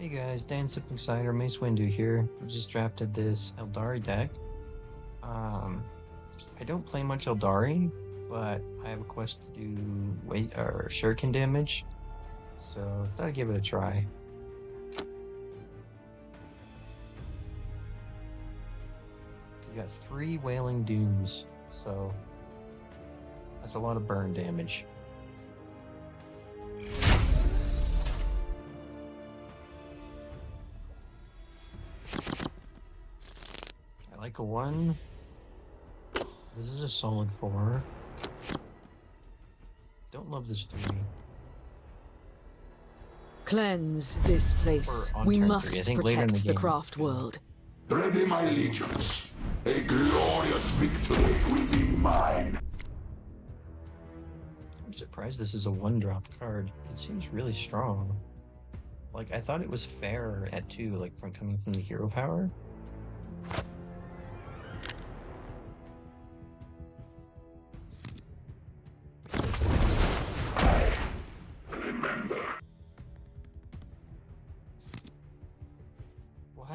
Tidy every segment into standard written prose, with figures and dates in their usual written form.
Hey guys, Dan Sipping Cider, Mace Windu here. I just drafted this Eldari deck. Um, I don't play much Eldari, but I have a quest to do weight or shuriken damage, so thought I'd give it a try. We got 3 Wailing Dooms, so that's a lot of burn damage. I like a 1. This is a solid 4. Don't love this 3. Cleanse this place. Or on We turn 3. I must think later in the protect the game. craft world. Ready, my legions. A glorious victory will be mine. I'm surprised this is a 1-drop card. It seems really strong. Like, I thought it was fair at 2, like, from coming from the hero power. Remember. What?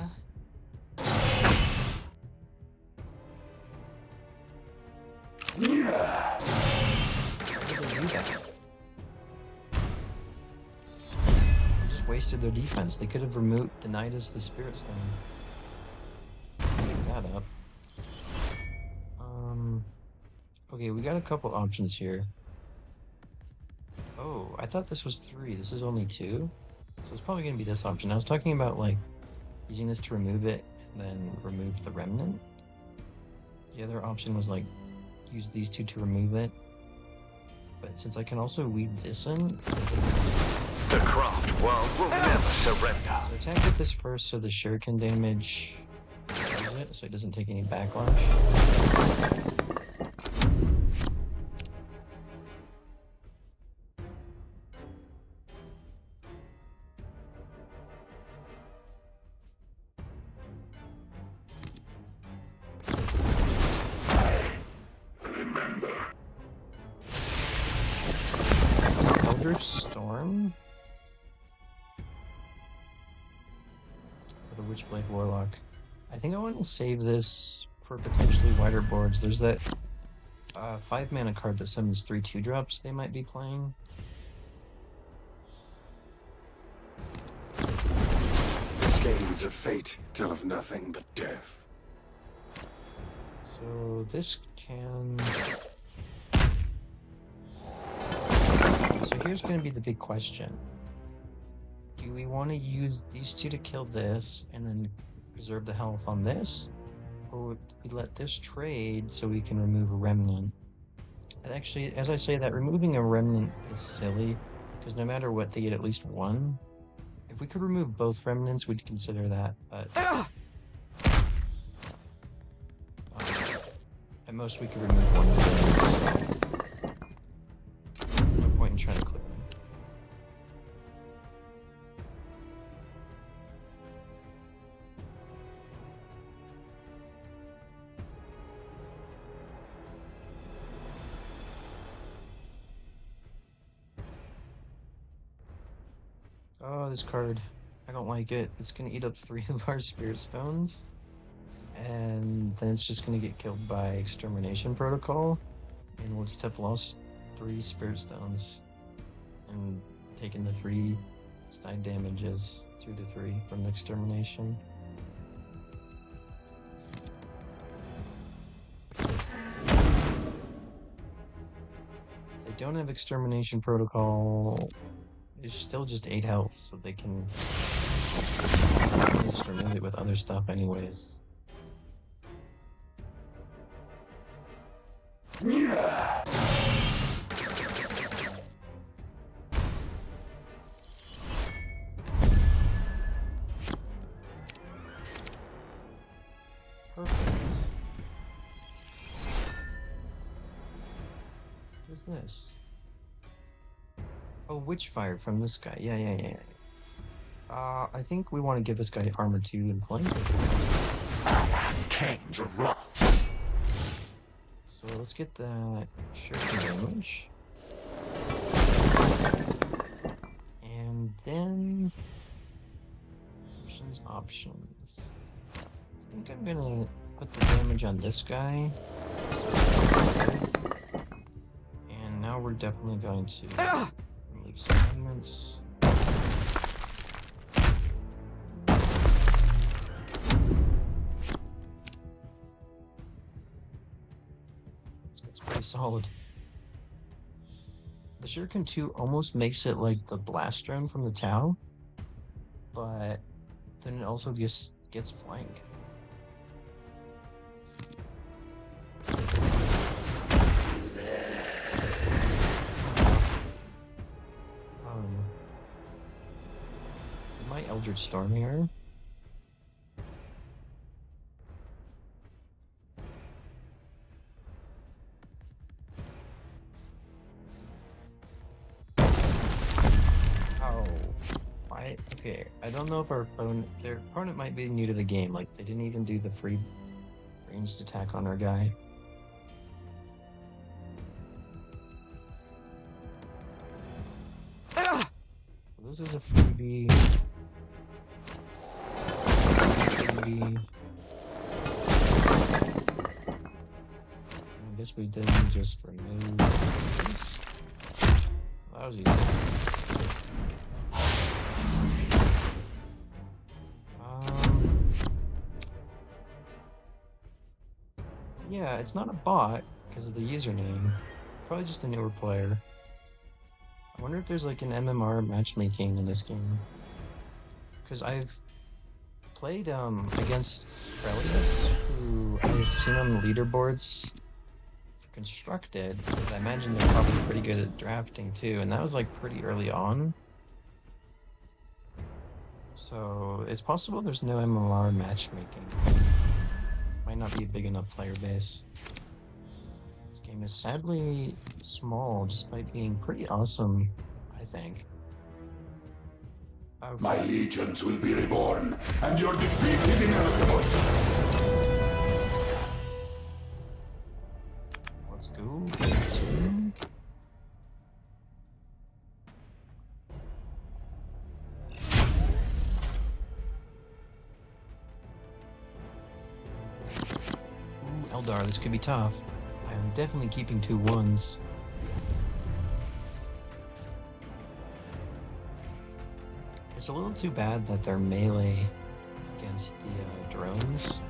Yeah. How did they do that? They just wasted their defense. They could have denied us the Spirit Stone. Pick that up. Okay, we got a couple options here. Oh, I thought this was 3. This is only 2? So it's probably gonna be this option. I was talking about, like, using this to remove it and then remove the remnant. The other option was, like, use these 2 to remove it. But since I can also weave this in, The craft world will never surrender. so attack with this first so the shuriken damage kills it, so it doesn't take any backlash. Remember. Eldritch Storm? Or the Witchblade Warlock. I think I want to save this for potentially wider boards. There's that 5 mana card that summons 3 2-drops they might be playing. The skeins of fate tell of nothing but death. So this can... So here's going to be the big question. Do we want to use these 2 to kill this and then preserve the health on this? Or would we let this trade so we can remove a remnant? And actually, as I say that, removing a remnant is silly, because no matter what, they get at least 1. If we could remove both remnants, we'd consider that, but... at most, we could remove 1 remnant, so... no point in trying to click them. Oh, this card. I don't like it. It's gonna eat up 3 of our Spirit Stones. And then it's just gonna get killed by Extermination Protocol. And we'll just have lost 3 Spirit Stones. And taken the 3 side damages, 2 to 3 from the Extermination. If they don't have Extermination Protocol, it's still just 8 health, so they can just remove it with other stuff anyways. Yeah. Perfect. What's this? Oh, Witchfire from this guy. Yeah. I think we want to give this guy armor 2 and flank. King's wrath. So let's get that shuriken damage. And then Options. I think I'm gonna put the damage on this guy. And now we're definitely going to remove some elements. It's pretty solid. The Shuriken 2 almost makes it like the blast drone from the Tau, but then it also just gets flank. My Eldritch Storm here. Okay, I don't know if their opponent might be new to the game. Like, they didn't even do the free ranged attack on our guy. This is a freebie. I guess we didn't just remove this. That was easy. Yeah, it's not a bot because of the username. Probably just a newer player. I wonder if there's like an MMR matchmaking in this game. Because I've played against Relius, who I've seen on the leaderboards for Constructed, but I imagine they're probably pretty good at drafting too, and that was like pretty early on. So it's possible there's no MMR matchmaking. Might not be a big enough player base. This game is sadly small, despite being pretty awesome, I think. Okay. My legions will be reborn, and your defeat is inevitable. Let's go. Eldar, this could be tough. I am definitely keeping 2 1s. It's a little too bad that they're melee against the drones.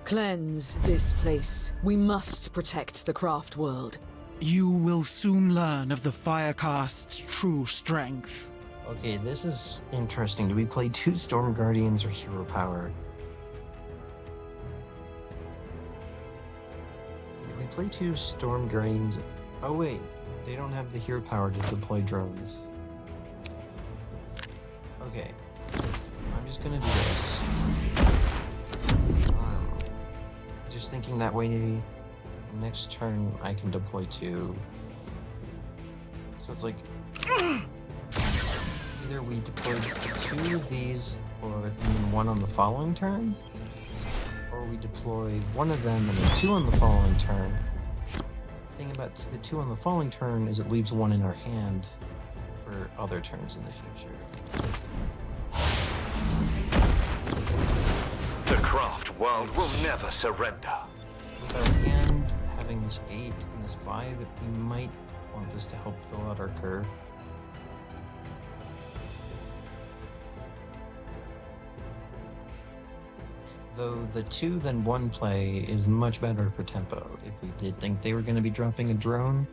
Cleanse this place. We must protect the craft world. You will soon learn of the Firecast's true strength. Okay, this is interesting. Do we play 2 Storm Guardians or Hero Power? If we play 2 Storm Guardians... Oh wait, they don't have the Hero Power to deploy drones. Okay, I'm just gonna do this. Just thinking that way, next turn I can deploy 2. So it's like... Either we deploy 2 of these, or and then 1 on the following turn, or we deploy 1 of them and then 2 on the following turn. The thing about the 2 on the following turn is it leaves 1 in our hand for other turns in the future. The craft world will never surrender. With our hand having this 8 and this 5, we might want this to help fill out our curve. Though the 2 then 1 play is much better for tempo, if we did think they were going to be dropping a drone.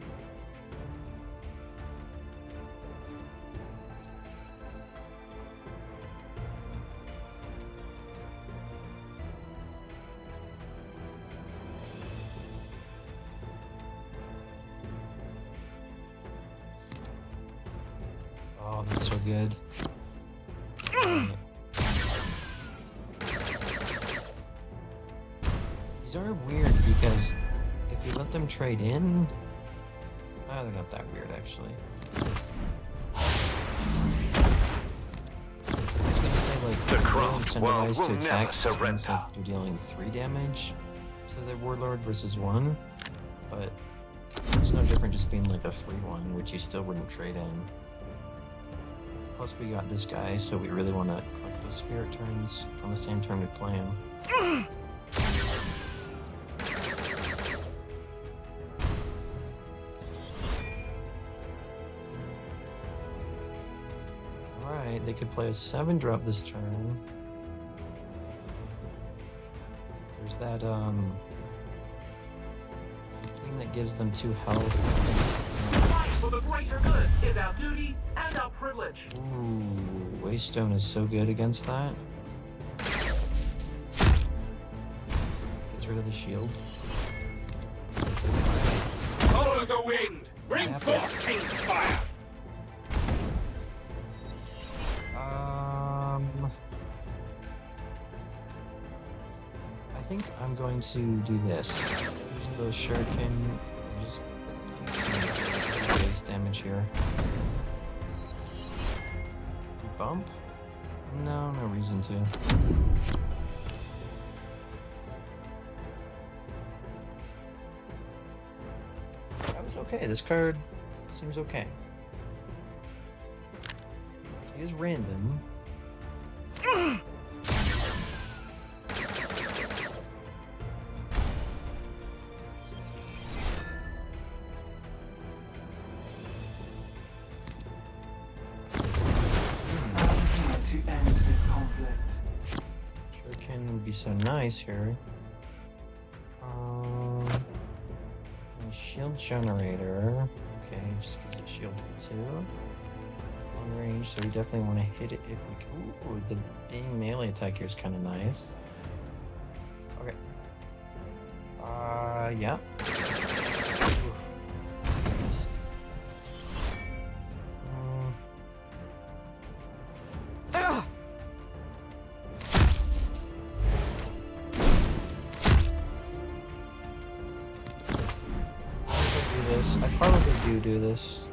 Oh, that's so good. These are weird because if you let them trade in, they're not that weird actually. I was gonna say like The they're craft world incentivized to will attack never surrender. since like, you're dealing 3 damage to the warlord versus 1, but it's no different just being like a 3-1, which you still wouldn't trade in. Plus we got this guy, so we really want to collect those spirit turns on the same turn we play him. Alright, they could play a 7-drop this turn. There's that thing that gives them 2 health. Fight for the greater good is our duty and our privilege. Ooh, Waystone is so good against that. Gets rid of the shield. Follow the wind! Bring Zap forth King's fire! I think I'm going to do this. Using those shuriken and just do some base damage here. Bump? No, no reason to. That was okay. This card seems okay. It is random. So nice here. And shield generator. Okay, just gives it shield for 2. On range, so we definitely want to hit it if we can. Ooh, the dang melee attack here is kind of nice. Okay. Yeah. Oof. Missed. I probably do this.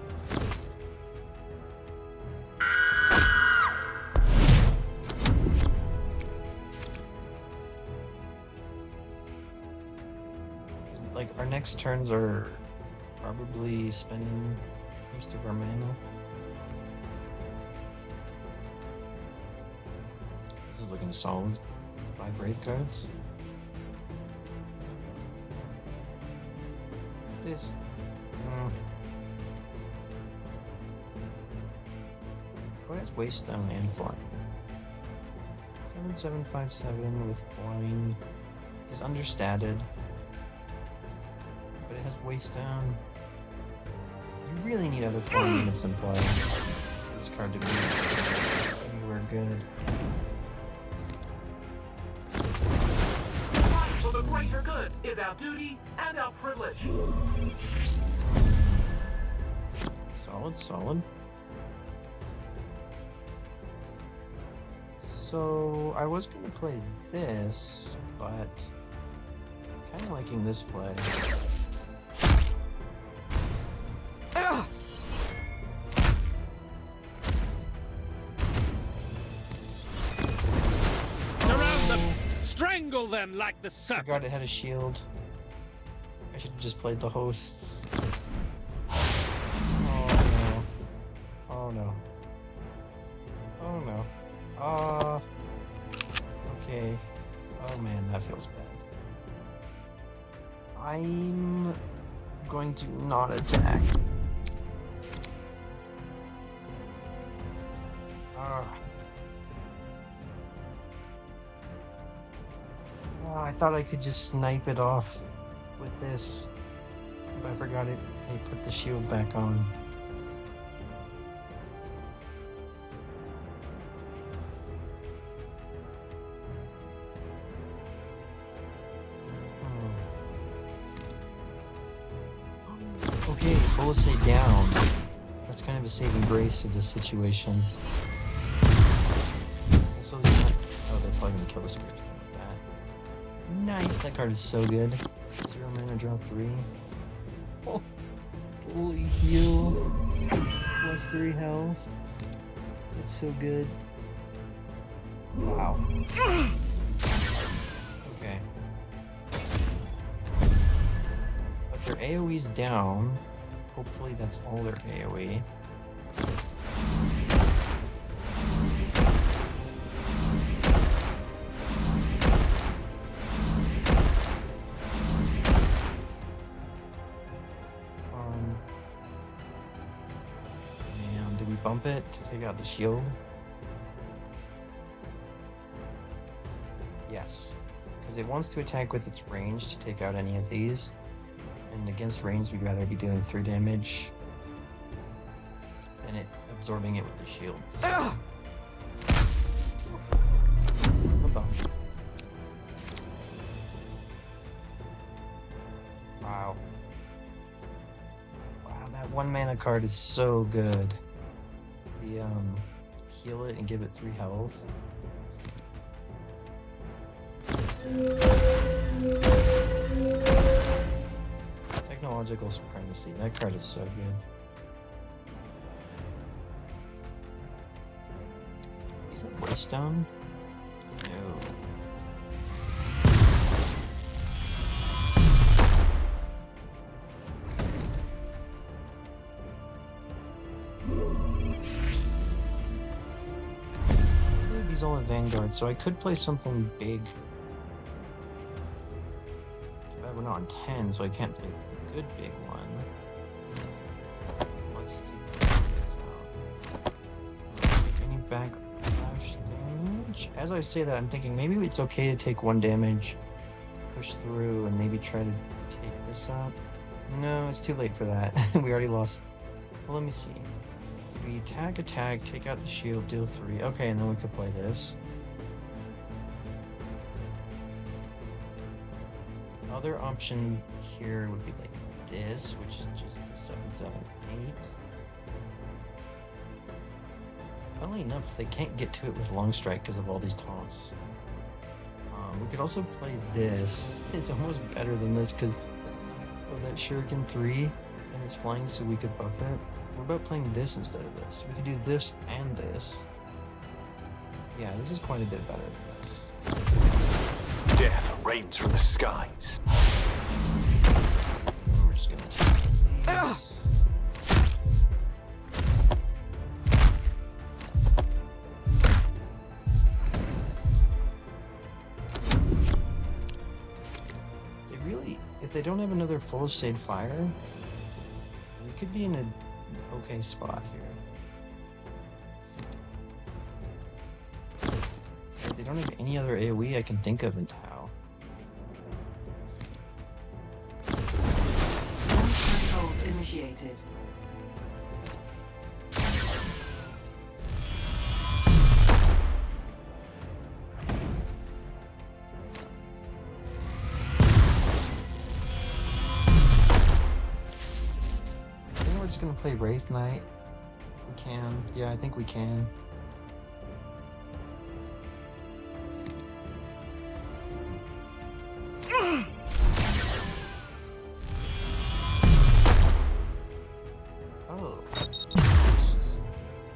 Like, our next turns are probably spending most of our mana. This is looking solid. 5 Wraith cards. This. What is Waystone and flying? 7757 with flying is understated, but it has Waystone. You really need other flying units in play for this card to be anywhere good. Fight for the greater good is our duty and our privilege. Solid, solid. So, I was going to play this, but I'm kind of liking this play. Surround them! Strangle them like the I serpent! forgot it had a shield. I should have just played the hosts. Oh no. Oh no. Oh no. Okay. Oh man, that feels bad. I'm going to not attack. I thought I could just snipe it off with this, but I forgot it. They put the shield back on. Okay, Bullseye down. That's kind of a saving grace of the situation. Also, they're not, oh, they're probably gonna kill the spirits with that. Nice, that card is so good. 0 mana, drop 3. Oh, fully heal. Plus 3 health. That's so good. Wow. Okay. But their AoE's down. Hopefully that's all their AoE. bump it to take out the shield? Yes. Because it wants to attack with its range to take out any of these. And against range, we'd rather be doing 3 damage than it absorbing it with the shield. So. A bump. Wow. Wow, that 1 mana card is so good. The heal it and give it 3 health. Technological supremacy. That card is so good. Is it Waystone? No. These all have Vanguard, so I could play something big. But we're not on 10, so I can't play the good big one. Let's take this out. Take any backlash damage? As I say that, I'm thinking maybe it's okay to take 1 damage, push through, and maybe try to take this out. No, it's too late for that. We already lost. Well, let me see. We attack, take out the shield, deal 3. Okay, and then we could play this. Other option here would be like this, which is just a 7/7/8. Funnily enough, they can't get to it with long strike because of all these taunts. We could also play this. It's almost better than this because of that Shuriken 3, and it's flying, so we could buff it. What about playing this instead of this? We could do this and this. Yeah, this is quite a bit better than this. Death rains from the skies. We're just gonna take these. They really, if they don't have another full shade fire, we could be in a okay spot here. If they don't have any other AoE I can think of in Tau. Control initiated. I think we're just gonna play Wraith Knight. We can. Yeah, I think we can. Oh.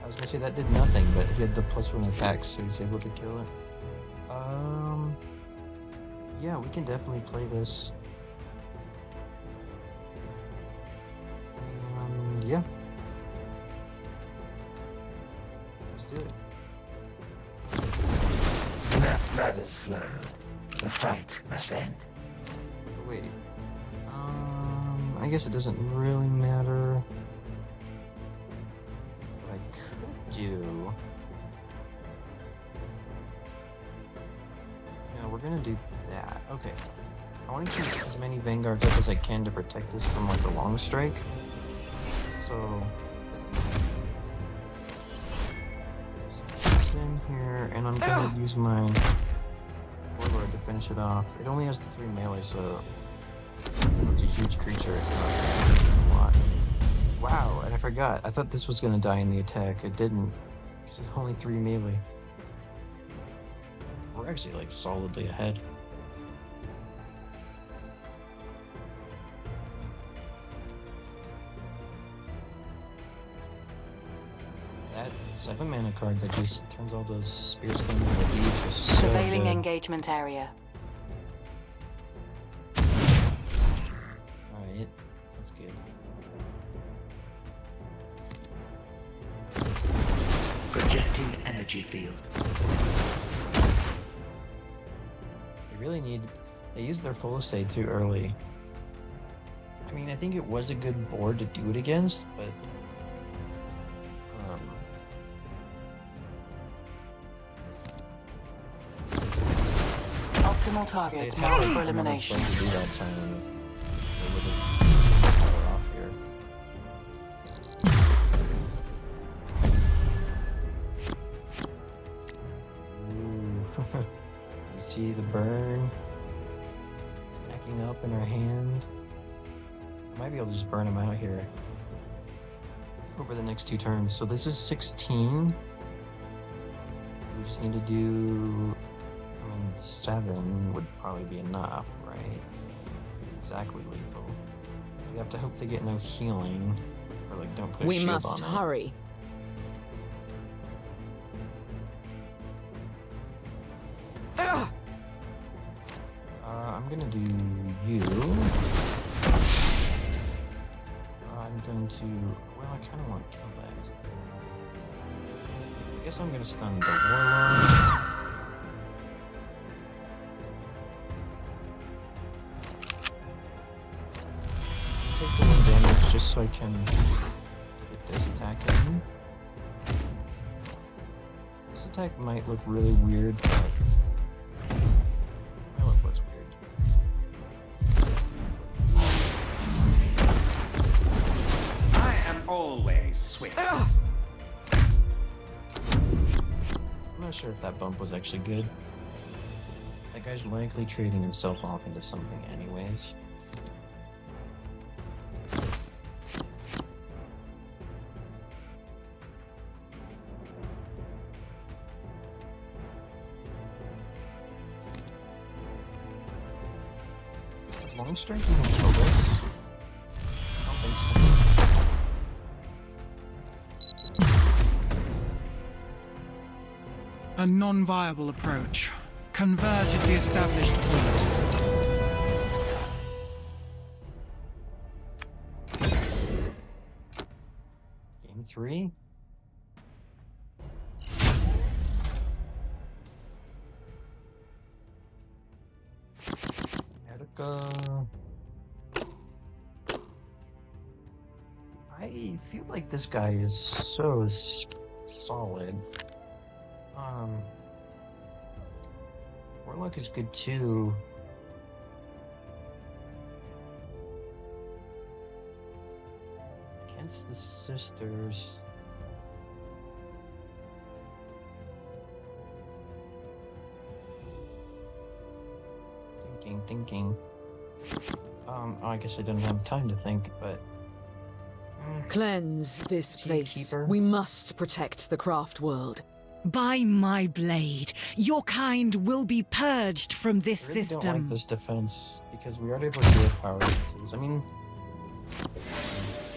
I was gonna say that did nothing, but he had the +1 attack, so he's able to kill it. Yeah, we can definitely play this. And yeah. Let's do it. Enough blood has flowed. The fight must end. Oh, wait. I guess it doesn't really matter. What I could do. No, we're gonna do that. Okay. I want to keep as many Vanguards up as I can to protect this from like a long strike. So this in here, and I'm gonna use my Warlord to finish it off. It only has the 3 melee, so it's a huge creature. It's not a lot. Wow, and I forgot. I thought this was gonna die in the attack. It didn't. This is only 3 melee. We're actually like solidly ahead. That 7 mana card that just turns all those spear slings into these was so Surveilling good. engagement area. Alright, that's good. Projecting energy field. They really need... They used their full estate too early. I mean, I think it was a good board to do it against, but... Optimal They'd target have marked like for enough elimination. to do that time. They would have power off here. Ooh. You see the burn stacking up in our hand? I might be able to just burn them out here over the next 2 turns. So this is 16. We just need to do, 7 would probably be enough, right? Exactly lethal. We have to hope they get no healing, or like don't put a We shield must on hurry. it. I'm gonna do you. I'm going to, well, I kind of want to kill that. I guess I'm gonna stun the warlock. Take the 1 damage just so I can get this attack in. This attack might look really weird, but I look what's weird. I am always swift. I'm not sure if that bump was actually good. That guy's likely trading himself off into something anyways. Long strike can kill this. I don't think so. A non-viable approach. Converge at the established point. Game 3. Erica. I feel like this guy is so solid. Warlock is good too. Against the sisters. Thinking. Oh, I guess I didn't have time to think, but Cleanse this place. Keeper. We must protect the craft world. By my blade, your kind will be purged from this I really system. don't like this defense because we are able to do power tools. I mean,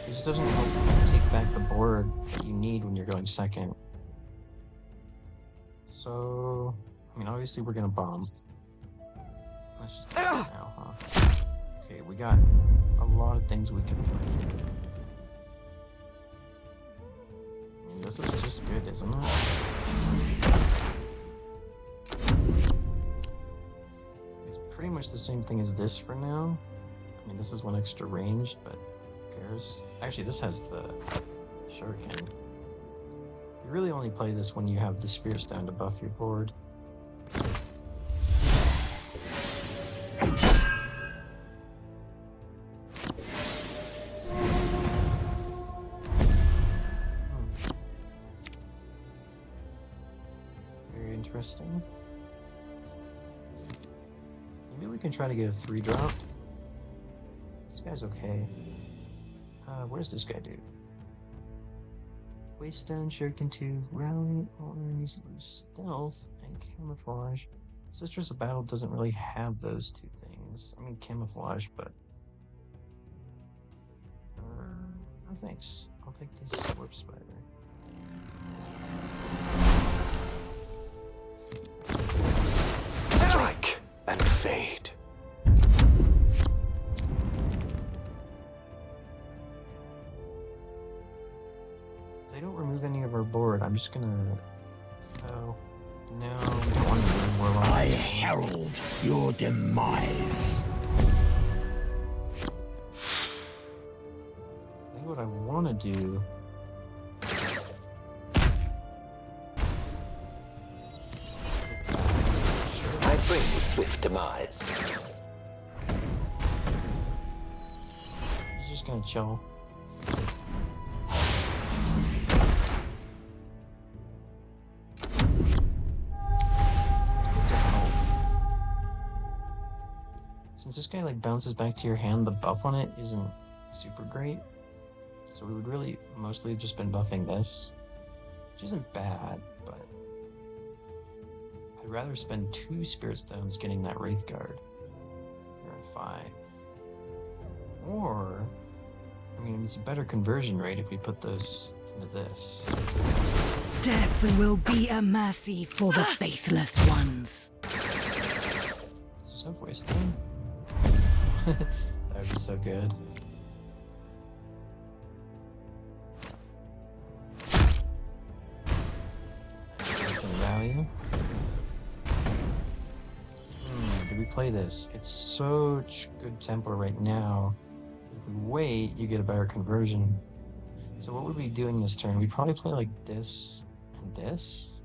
this doesn't help take back the board that you need when you're going second. So, I mean, obviously we're gonna bomb. Let's just do it now, huh? Okay, we got a lot of things we can do. I mean, this is just good, isn't it? It's pretty much the same thing as this for now. I mean, this is 1 extra ranged, but who cares? Actually, this has the shuriken. You really only play this when you have the spear stone to buff your board. Interesting. Maybe we can try to get a 3-drop. This guy's okay. What does this guy do? Waystone, Shuriken 2, Rally, Honors, Stealth, and Camouflage. Sisters of Battle doesn't really have those 2 things. I mean, Camouflage, but... no thanks. I'll take this Warp Spider. Strike and fade. They don't remove any of our board. I'm just gonna... Oh. No, we don't want to remove Warlock. I herald your demise. I think what I want to do... I bring this swift demise. He's just gonna chill. Since this guy like bounces back to your hand, the buff on it isn't super great. So we would really mostly have just been buffing this, which isn't bad, but I'd rather spend 2 Spirit Stones getting that Wraith Guard. You're at 5. Or, I mean, it's a better conversion rate if we put those into this. Death will be a mercy for the faithless ones. So wasting. That would be so good. Value. Do we play this? It's such good tempo right now. If we wait, you get a better conversion. So what would we be doing this turn? We'd probably play like this and this?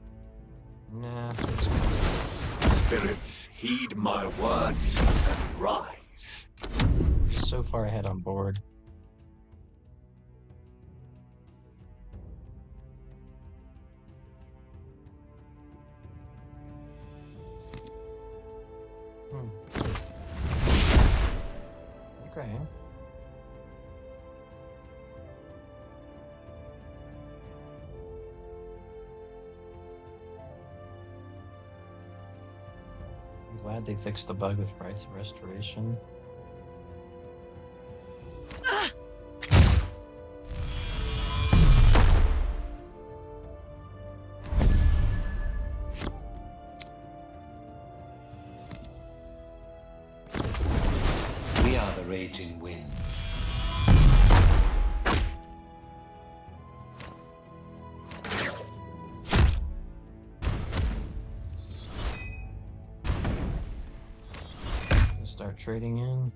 Nah. Spirits, heed my words and rise. So far ahead on board. Okay. I'm glad they fixed the bug with Rites of Restoration. We are the raging winds. Start trading in.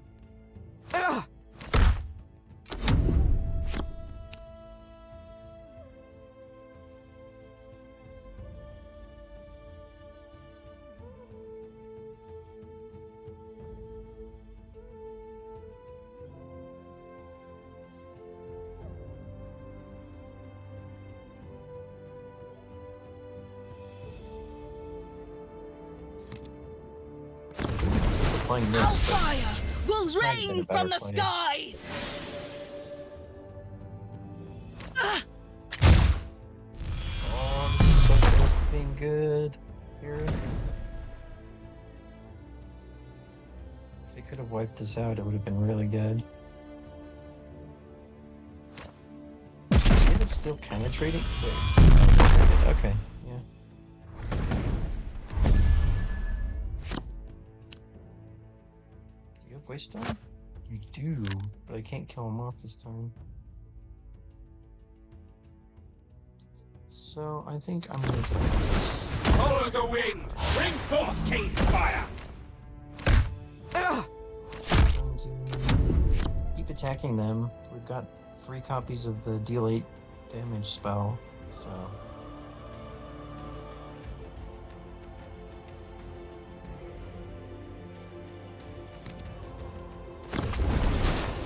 Playing this, Fire will trying to get a rain better from the play. skies! Oh, this is so close to being good here. If they could have wiped this out, it would have been really good. Is it still kind of trading? Wait, okay, yeah. Do you have Waste Stone? You do, but I can't kill him off this time. So I think I'm gonna play this. Follow the wind! Bring forth Cain's fire! Keep attacking them. We've got 3 copies of the deal 8 damage spell, so.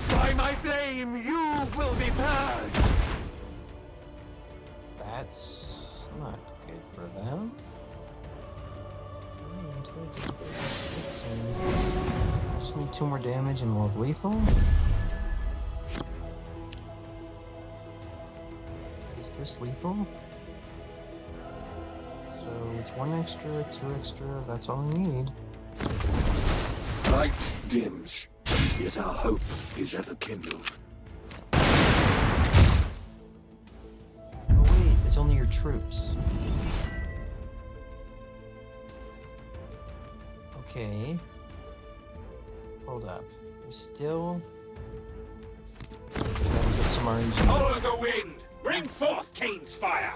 By my flame, you will be purged! That's not good for them. I just need 2 more damage and we'll have lethal. Is this lethal? So it's 1 extra, 2 extra, that's all I need. Light dims, yet our hope is ever kindled. Oh wait, it's only your troops. Okay. Hold up. We still trying to get some RNG. Follow the wind! Bring forth Cain's fire!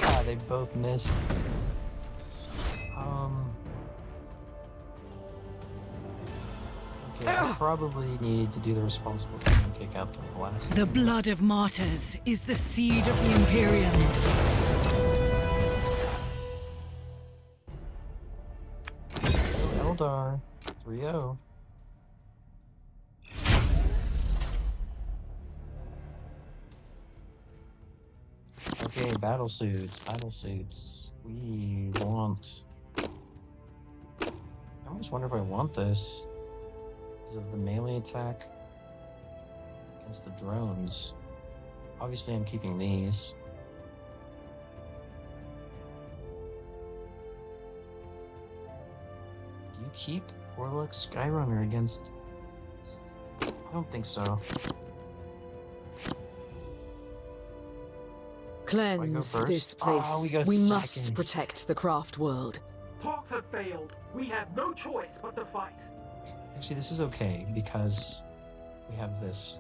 Ah, they both missed. Okay, I probably need to do the responsible thing and take out the blast. The blood of martyrs is the seed of the Imperium. Eldar, 3-0. Okay, battle suits, battle suits. We want... I almost wonder if I want this. Because of the melee attack against the drones. Obviously I'm keeping these. Do you keep Warlock Skyrunner against... I don't think so. Cleanse first? this Oh, place. we got we second. must protect the craft world. Talks have failed. We have no choice but to fight. Actually, this is okay because we have this.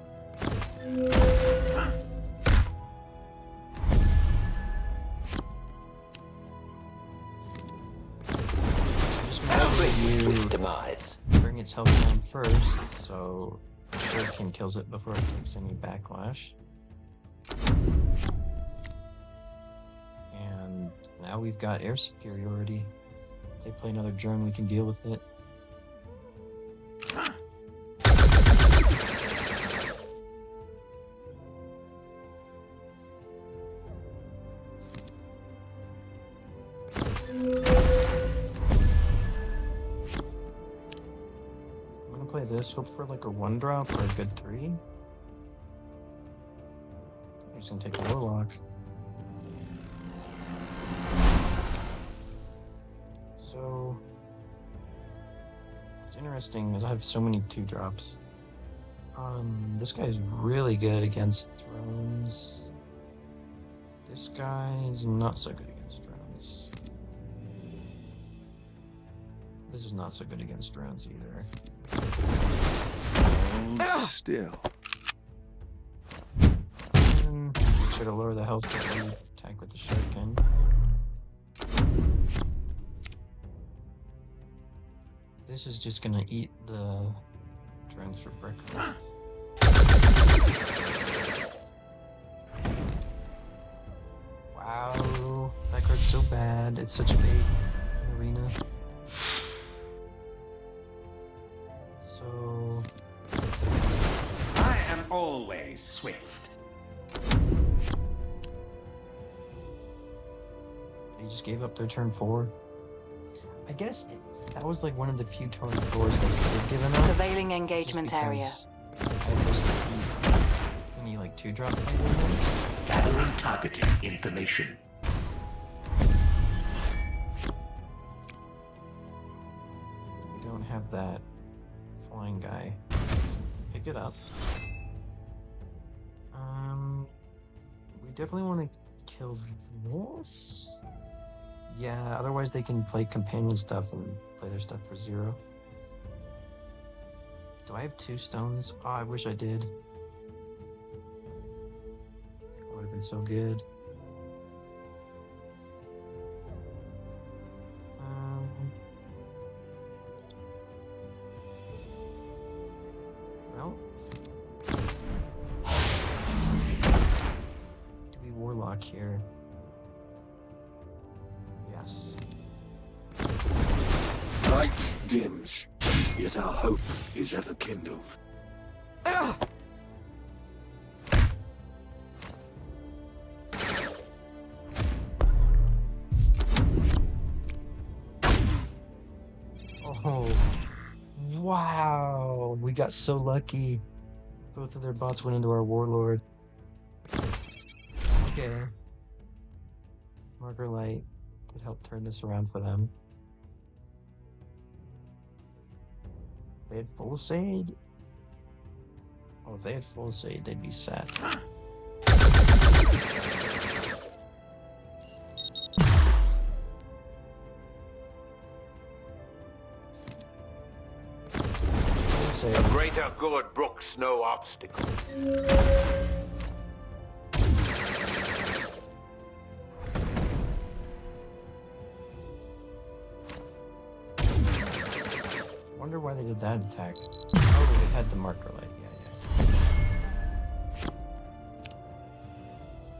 Just make Bring sure swift you demise. bring its health down first, so the shuriken kills it before it takes any backlash. And now we've got air superiority. If they play another drone, we can deal with it. I'm gonna play this, hope for like a 1-drop or a good 3. I'm just gonna take a Warlock. So, what's interesting is I have so many 2-drops. This guy is really good against drones. This guy is not so good against drones. This is not so good against drones either. Hold still. Make sure to lower the health before you attack with the shuriken. This is just gonna eat the drones for breakfast. Wow, that card's so bad. It's such bait in arena. So I am always swift. they just gave up their turn 4. I guess that was like one of the few turn 4s they could have given up. Surveilling engagement area. I just any like 2-drop thing. Gathering targeting information. We don't have that flying guy. Pick it up. We definitely want to kill this. Yeah, otherwise they can play companion stuff and play their stuff for 0. Do I have 2 stones? Oh, I wish I did. That would have been so good. Well, do we Warlock here? Yes. Light dims, yet our hope is ever kindled. Oh, wow. We got so lucky. Both of their bots went into our Warlord. Okay. Marker Light could help turn this around for them. If they had full Aid. Oh, if they had full Aid, they'd be set. The greater good brooks no obstacle. Wonder why they did that attack. Oh, they had the marker light. Yeah.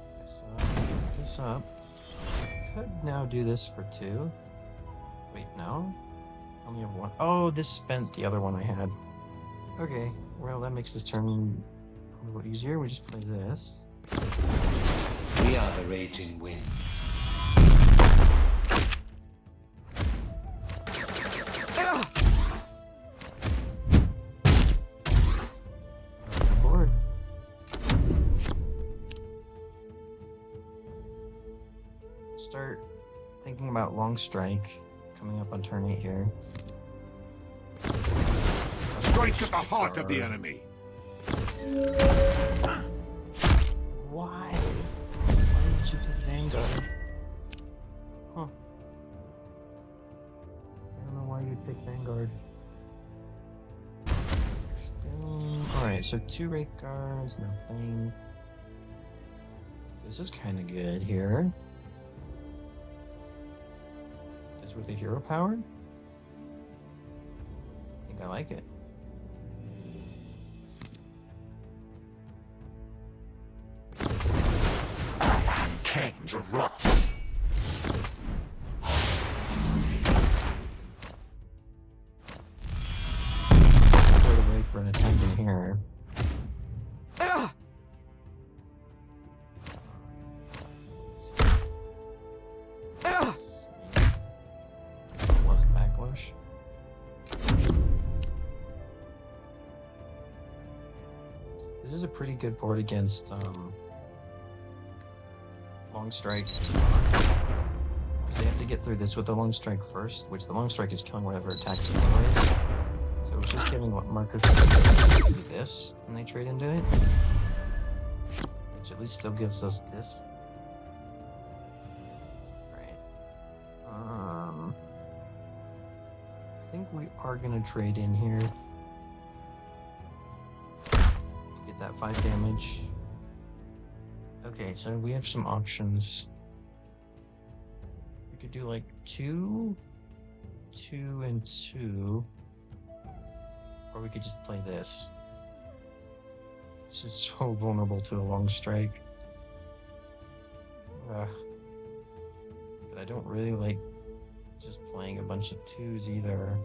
Okay, so pick this up. Could now do this for 2. Wait, no. I only have 1. Oh, this spent the other one I had. Okay, well that makes this turn a little easier. We just play this. We are the raging winds. Board. Start thinking about long strike coming up on turn 8 here. Strike at the heart of the enemy. Why? Why did you pick Vanguard? Huh. I don't know why you picked Vanguard. Alright, so 2 rate guards, nothing. This is kind of good here. This with a hero power? I think I like it. Came to rot. Throw it away for an attack in here. Less backlash. This is a pretty good board against long strike. They have to get through this with the long strike first, which the long strike is killing whatever attacks it anyways. So it's just giving markers to do this, and they trade into it. Which at least still gives us this. Right. I think we are gonna trade in here. To get that 5 damage. Okay, so we have some options. We could do like 2, 2, and 2. Or we could just play this. This is so vulnerable to a long strike. But I don't really like just playing a bunch of 2s either.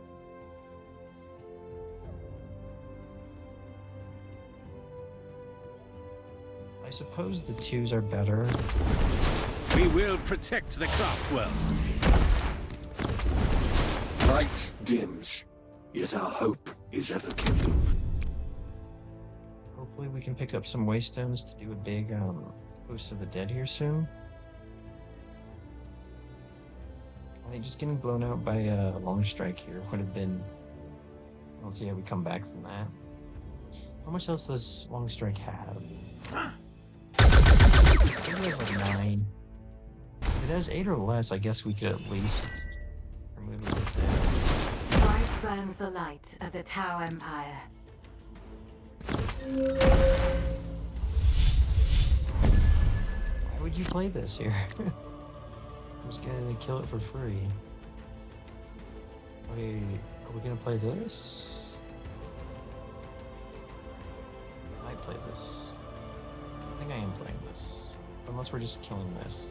I suppose the 2s are better. We will protect the craft world. Light dims, yet our hope is ever kindled. Hopefully we can pick up some waystones to do a big Host of the Dead here soon. I think just getting blown out by a long strike here would have been... We'll see how we come back from that. How much else does long strike have? I think it has like 9. If it has 8 or less, I guess we could at least remove it with this. Light burns the light of the Tau Empire. Why would you play this here? I'm just gonna kill it for free. Okay, are we gonna play this? I might play this. I think I am playing this. Unless we're just killing this.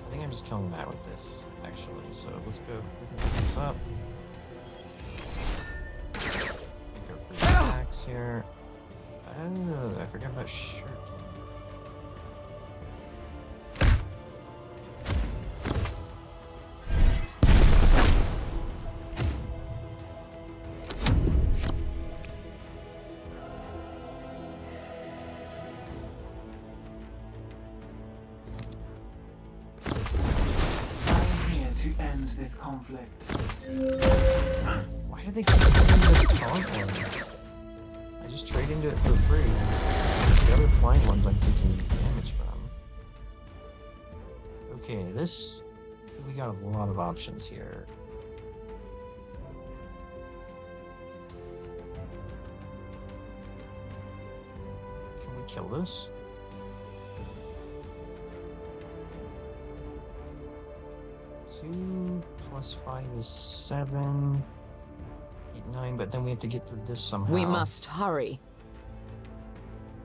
I think I'm just killing that with this, actually. So let's go. We can pick this up. Take our free attacks here. Oh, I forgot about shirt. This conflict. Why do they keep doing this taunt one? I just trade into it for free. It's the other flying ones I'm taking damage from. Okay, this... We got a lot of options here. Can we kill this? Two 5 is 7. 8, 9, but then we have to get through this somehow. We must hurry.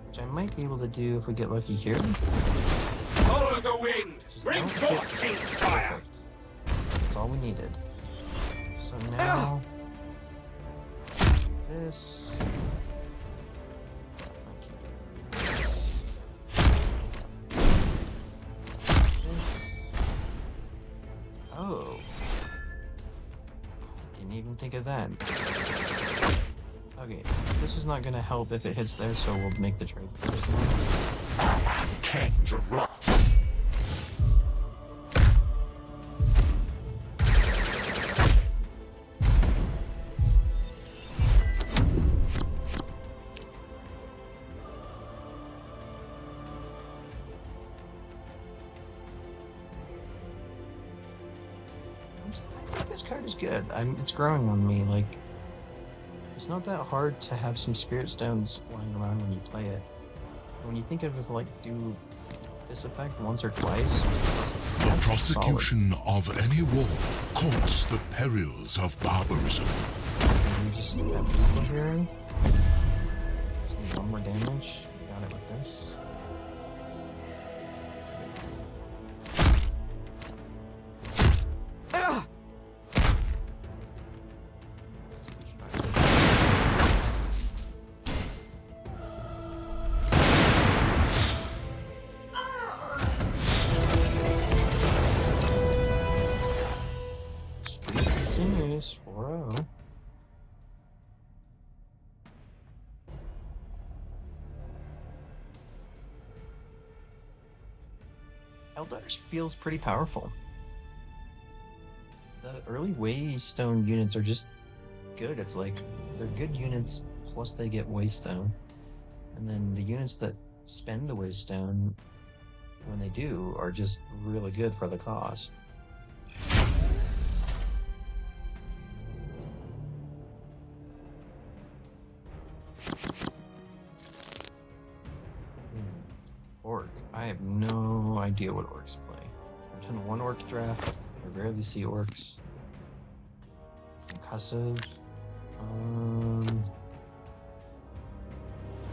Which I might be able to do if we get lucky here. Follow the wind! Just Bring don't forth hit. King's fire! Perfect. That's all we needed. So now... this... I can do this. Oh. I didn't even think of that. Okay, this is not gonna help if it hits there, so we'll make the trade first. King's Wrath. I think this card is good. It's growing on me. Like, it's not that hard to have some spirit stones lying around when you play it. When you think of it, like, do this effect once or twice, plus The prosecution of any war courts the perils of barbarism. and we just have people here. Just need 1 more damage. Got it with this. Streak continues. 4-0. Eldar feels pretty powerful. The early Waystone units are just good. It's like they're good units, plus they get Waystone. And then the units that spend the Waystone, when they do, are just really good for the cost. Orc. I have no idea what orcs play. I've done 1 orc draft. I rarely see orcs. Concussive. I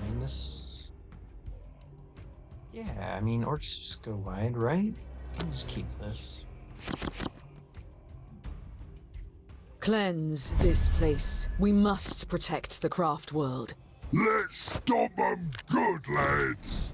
mean, this... Yeah, I mean, orcs just go wide, right? I'll just keep this. Cleanse this place. We must protect the craft world. Let's stop 'em good, lads!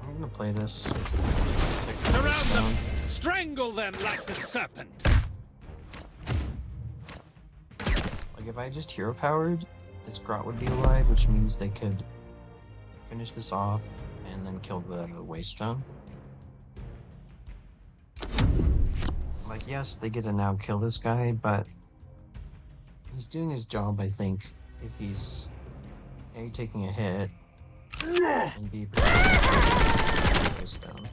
I'm gonna play this. Surround them! Strangle them like the serpent! Like, if I just hero powered, this Grot would be alive, which means they could finish this off and then kill the Waystone. Like, yes, they get to now kill this guy, but he's doing his job, I think, if he's A, taking a hit, and B, Waystone.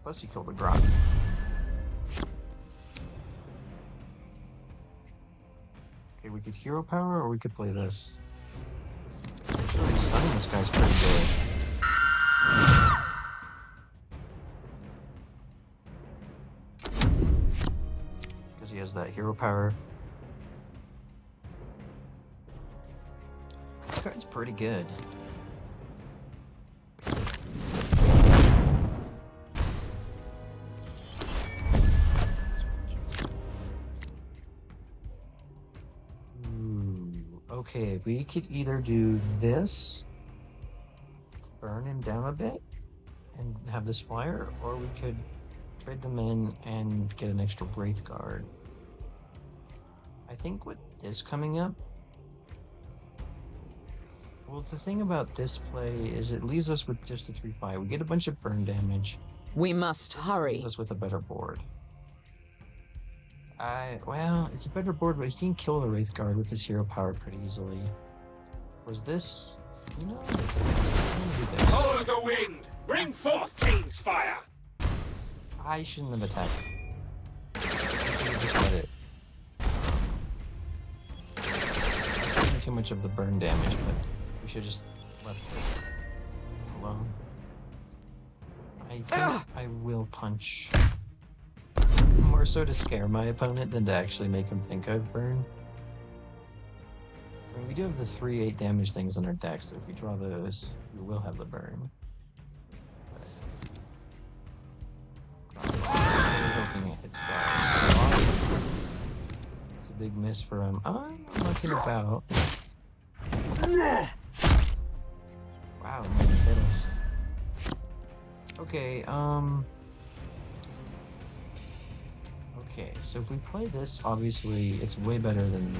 Plus he killed the Grot. Okay, we could hero power, or we could play this. Actually, stunning this guy's pretty good. Because he has that hero power. This card's pretty good. Okay, we could either do this, burn him down a bit, and have this flyer, or we could trade them in and get an extra Wraith Guard. I think with this coming up, well, the thing about this play is it leaves us with just a 3-5. We get a bunch of burn damage, We must hurry. Leaves us with a better board. Well, it's a better board, but he can kill the Wraith Guard with his hero power pretty easily. Whereas this, you know, I'm gonna do this. Follow the wind! Bring forth Cain's fire! I shouldn't have attacked. I should have just let it. Taking too much of the burn damage, but we should just left it alone. I think I will punch. More so to scare my opponent than to actually make him think I've burned. I mean, we do have the 3/8 damage things on our deck, so if we draw those, we will have the burn. But, hoping it hits that. It's a big miss for him. I'm looking about. Wow, it might hit us. Okay, okay, so if we play this, obviously, it's way better than...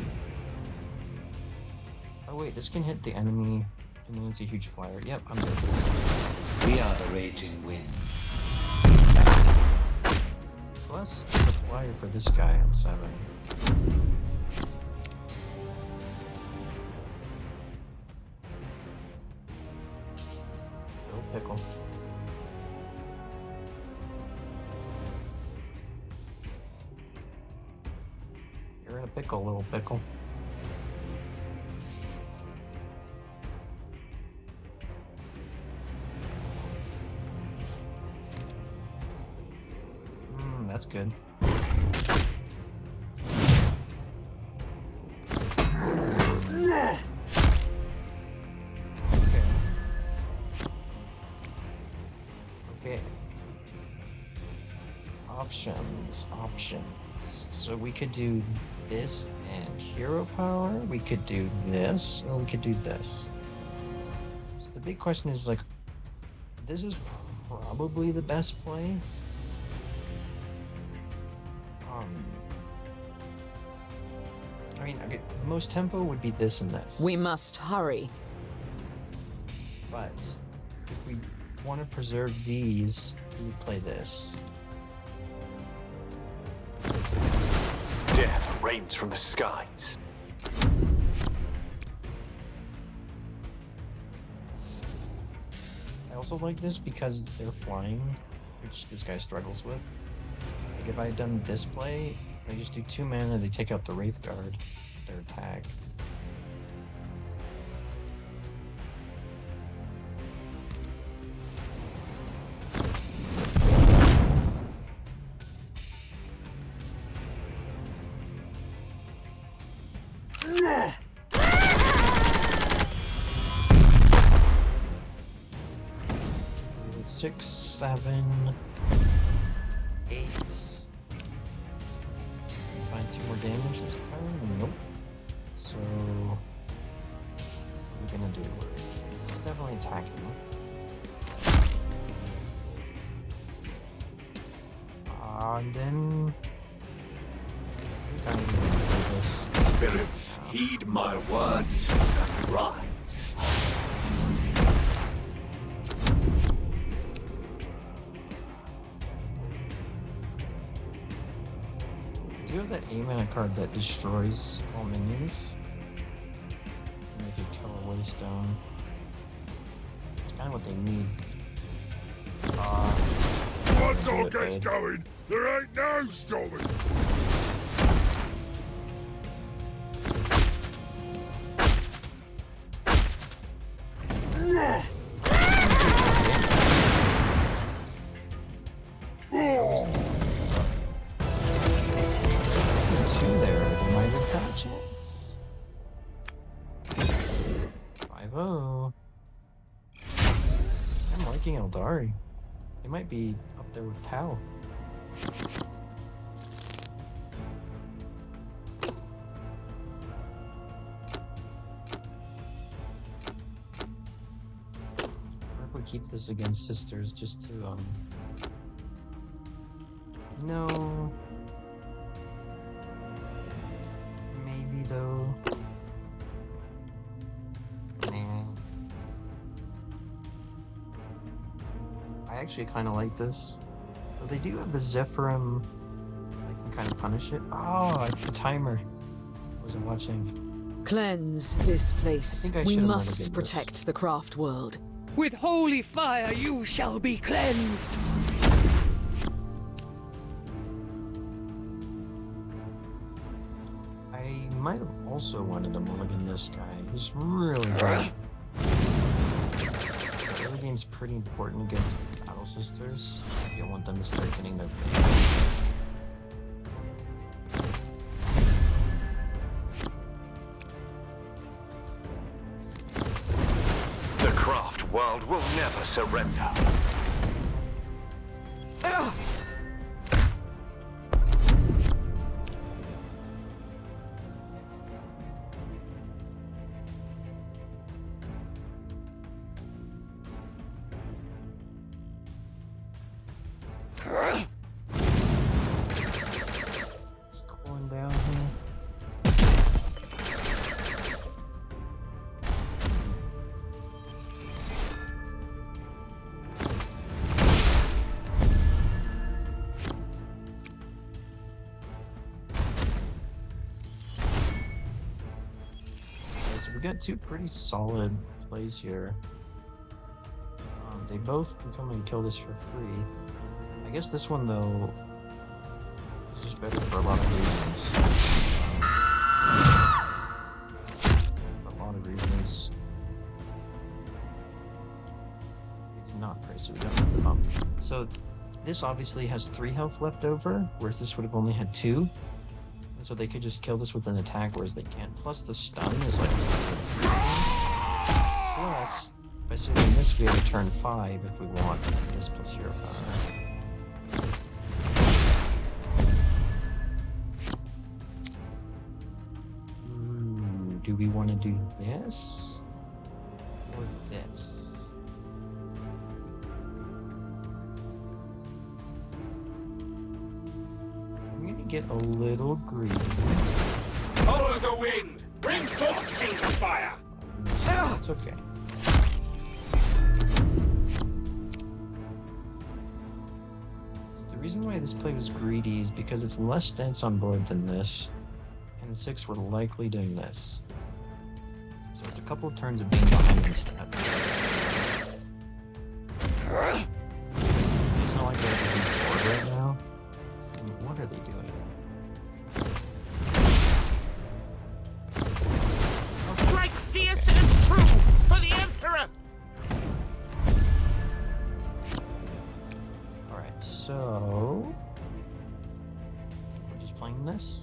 Oh wait, this can hit the enemy, and then it's a huge flyer. Yep, I'm good with this. We are the raging winds. Plus, it's a flyer for this guy on 7. Little pickle. You're in a pickle, little pickle. That's good. Okay. Options. So we could do this and hero power. We could do this, or we could do this. So the big question is, like, this is probably the best play. I mean, okay, the most tempo would be this and this. We must hurry. But if we want to preserve these, we would play this. Death rains from the skies. I also like this because they're flying, which this guy struggles with. Like if I had done this play, they just do 2 mana, they take out the Wraith Guard, their attack. Six, 7, 8. Find 2 more damage this turn? Nope. So, what are we gonna do? This is definitely attacking. And then... I think I'm gonna do this. Spirits, heed my words and rise. Do you have that 8-mana card that destroys all minions? Make it kill a Waystone. It's kind of what they need. Once all gets going, there ain't no stopping. Eldar. They might be up there with Tau. Or if we keep this against sisters just to no. Maybe though. I actually kind of like this. But they do have the Zephyrim. They can kind of punish it. Oh, the timer. I wasn't watching. Cleanse this place. think I We should've must relegated protect this. the craft world. With holy fire you shall be cleansed. I might have also wanted to mulligan this guy. He's really good. The early game's pretty important against Battle Sisters. You don't want them to start getting their face. The craft world will never surrender. It's cooling down here. Okay, so we got two pretty solid plays here. They both can come and kill this for free. I guess this one though is just better for a lot of reasons. We did not pray, so we don't have the bump. So this obviously has 3 health left over, whereas this would have only had 2. And so they could just kill this with an attack, whereas they can't. Plus the stun is like... Plus, by saving this, we have a turn 5 if we want this plus hero power. Do we want to do this or this? I'm gonna get a little greedy. Follow the wind! Bring forth king's fire! That's okay. The reason why this play was greedy is because it's less dense on board than this, and 6 were likely doing this. So it's a couple of turns of being behind instead. It's not like they're being bored right now. I mean, what are they doing? Strike fierce and true for the Emperor! Alright, so... I think we're just playing this.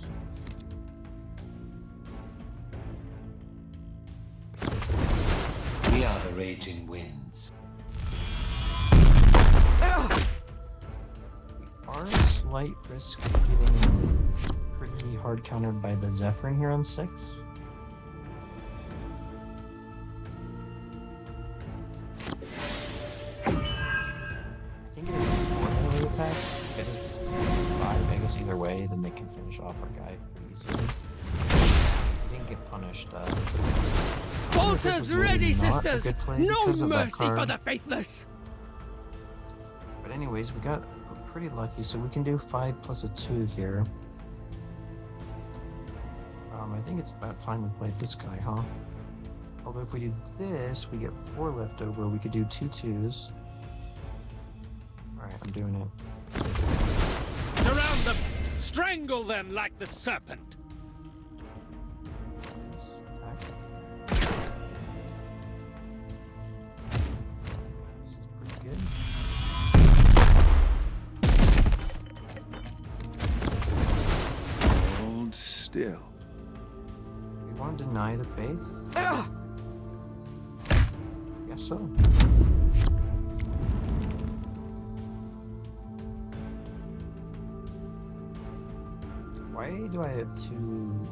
We are the raging winds. We are at slight risk of getting pretty hard countered by the Zephyrin here on 6. I think it is a 4 melee attack. If it is 5, I guess either way, then they can finish off our guy pretty easily. He didn't get punished. Bolters ready, sisters! No mercy for the the faithless! But anyways, we got pretty lucky, so we can do 5 plus a 2 here. I think it's about time we played this guy, huh? Although if we do this, we get 4 left over. We could do 2 2s. Alright, I'm doing it. Surround them! Strangle them like the serpent! Let's attack. This is pretty good. Hold still. We want to deny the faith? Guess so. Why do I have to...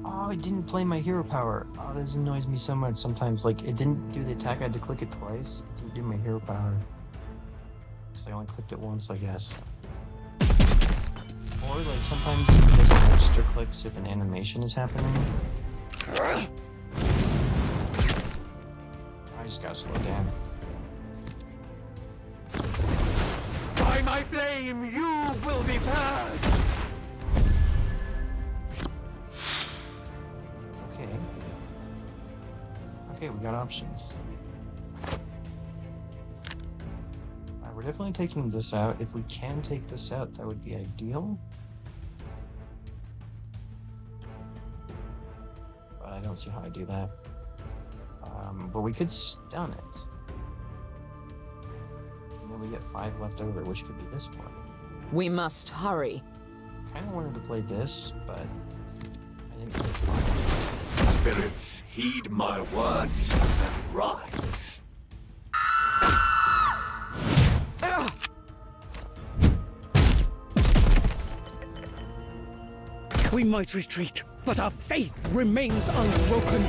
Oh, I didn't play my hero power. Oh, this annoys me so much sometimes. Like, it didn't do the attack. I had to click it twice. It didn't do my hero power. Because I only clicked it once, I guess. Or, like, sometimes it doesn't register clicks if an animation is happening. I just gotta slow down. My By my flame, you will be purged! Okay. Okay, we got options. We're definitely taking this out. If we can take this out, that would be ideal. But I don't see how I do that. But we could stun it. And then we get 5 left over, which could be this one. We must hurry. Kind of wanted to play this, but I think this is fine. Spirits, heed my words and rise. We might retreat, but our faith remains unbroken.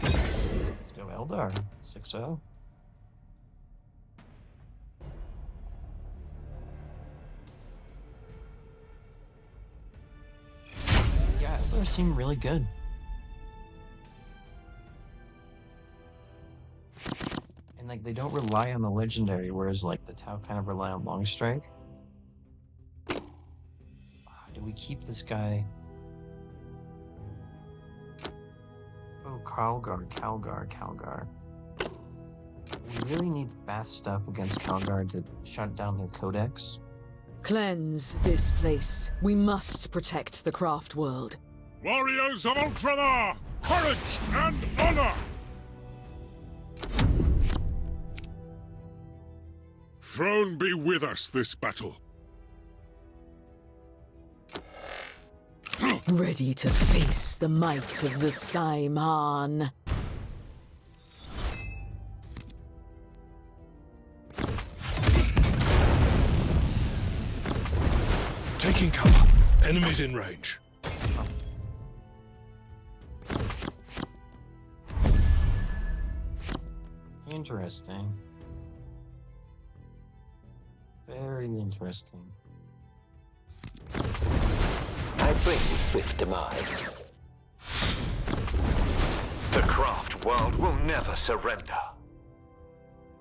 Let's go Eldar. 6-0. Yeah, Eldar seem really good. And like they don't rely on the legendary, whereas like the Tau kind of rely on long strike. Do we keep this guy? Oh, Calgar. We really need fast stuff against Calgar to shut down their codex. Cleanse this place. We must protect the craft world. Warriors of Ultramar! Courage and honor! Throne be with us this battle. Ready to face the might of the Saiman. Taking cover. Enemies in range. Interesting. Very interesting. I bring swift demise. The craft world will never surrender.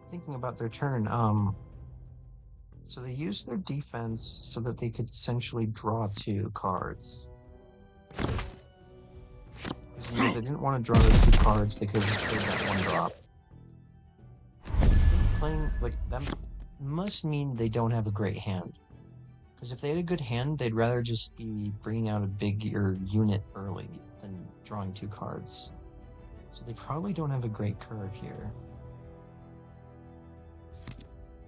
Thinking about their turn, so they used their defense so that they could essentially draw 2 cards. Because if they didn't want to draw those 2 cards, they could have just played that 1 drop. I think playing like them must mean they don't have a great hand. Because if they had a good hand, they'd rather just be bringing out a bigger unit early than drawing 2 cards. So they probably don't have a great curve here.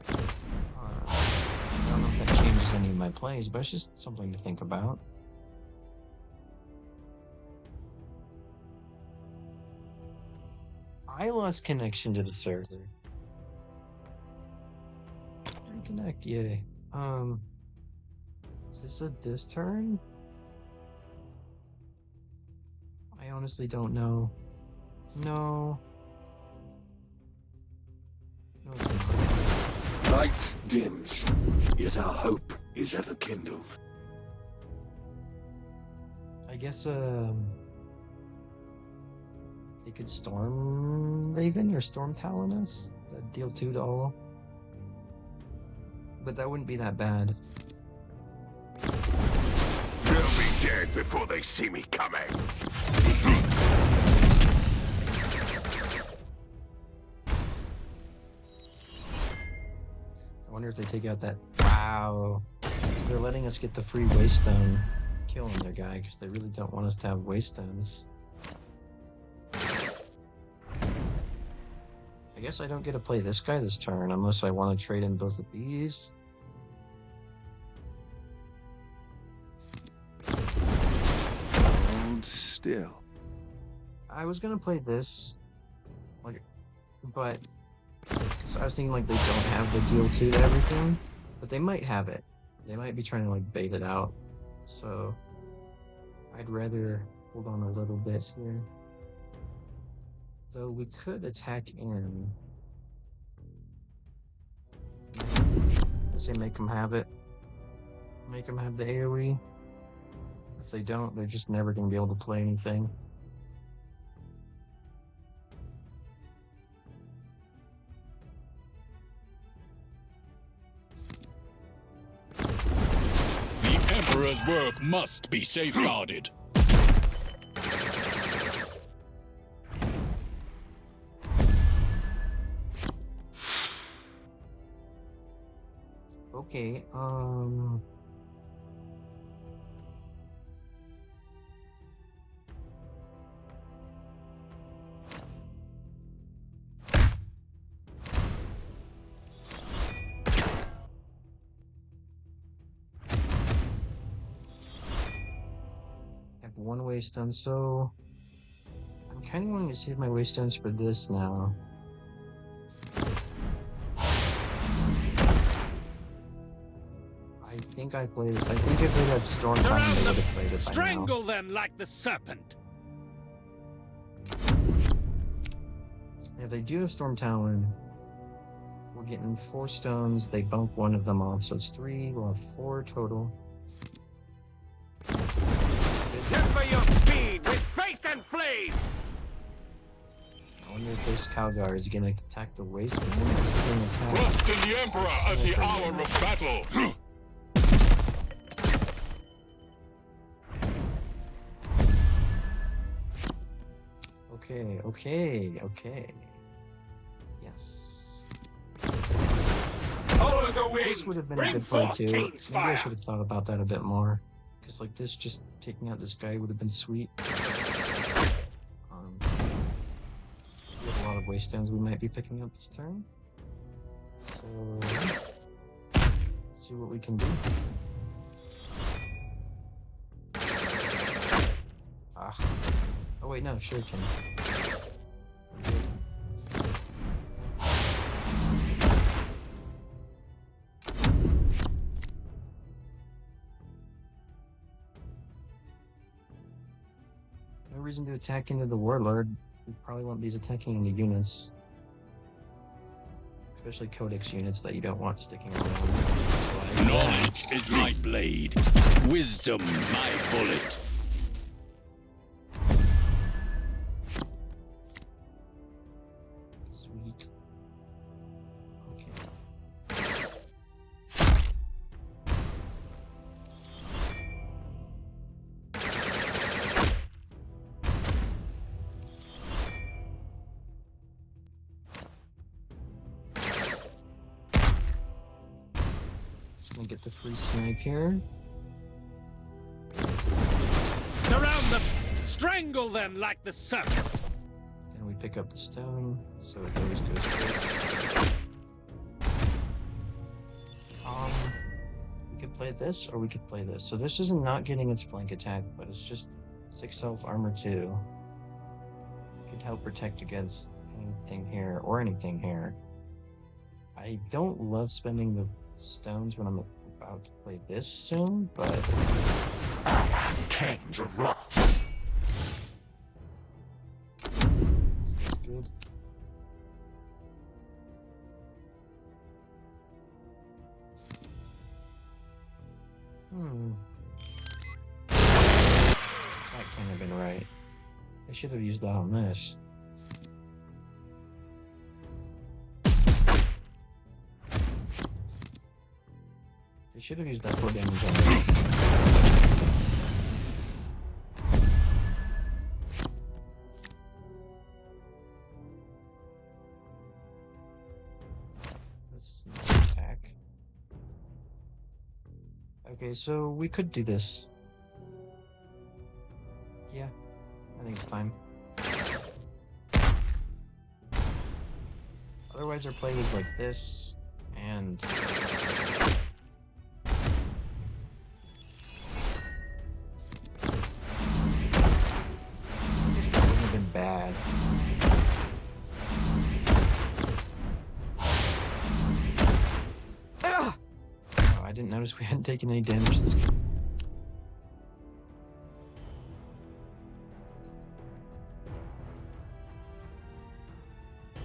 I don't know if that changes any of my plays, but it's just something to think about. I lost connection to the server. Reconnect, yay. Is this this turn? I honestly don't know. No. No, it's not. Light dims, yet our hope is ever kindled. I guess, they could Storm Raven or Storm Talon us? That deal 2 to all. But that wouldn't be that bad. They'll be dead before they see me coming. I wonder if they take out that. Wow. They're letting us get the free Waystone kill on their guy because they really don't want us to have Waystones. I guess I don't get to play this guy this turn unless I want to trade in both of these. Hold still. I was gonna play this, like, but so I was thinking like they don't have the deal 2 to everything, but they might have it. They might be trying to like bait it out. So I'd rather hold on a little bit here. Though we could attack in. I say make them have it. Make them have the AoE. If they don't, they're just never going to be able to play anything. Emperor's work must be safeguarded. Okay, have one waystone, so I'm kind of wanting to save my waystones for this now. I think I played this. I think if they had Storm Time, Surround they them! would have played it by now. Strangle them like the serpent! If they do have Storm Talon, we're getting 4 stones. They bump one of them off, so it's 3. We'll have 4 total. Temper your speed with faith and flame! I wonder if this Calgar is gonna attack the wasteland. Or is he gonna attack... Trust in the Emperor at the hour of battle. Okay. Yes. Over the wind. This would have been a Bring good play forth too. Maybe King's I fire. should have thought about that a bit more. Because like this, just taking out this guy would have been sweet. We have a lot of waystones we might be picking up this turn. So let's see what we can do. Ah. Oh wait, no, sure can. No reason to attack into the Warlord. We probably want these attacking into units. Especially Codex units that you don't want sticking around. Like Knowledge is my blade, wisdom my bullet. Sweet. Okay. Just gonna get the free snipe here. Surround them! Strangle them like the serpent! And we pick up the stone, so it always goes first. We could play this, or we could play this. So this is not getting its flank attack, but it's just 6 health, armor 2. Could help protect against anything here, or anything here. I don't love spending the stones when I'm about to play this soon, but... King's wrath. this is good. That can't have been right. I should have used that on this. They should have used that 4 damage on this. This is not an attack. Okay, so we could do this. Yeah, I think it's time. Otherwise, our play was like this, and... I guess that wouldn't have been bad. Oh, I didn't notice we hadn't taken any damage this game.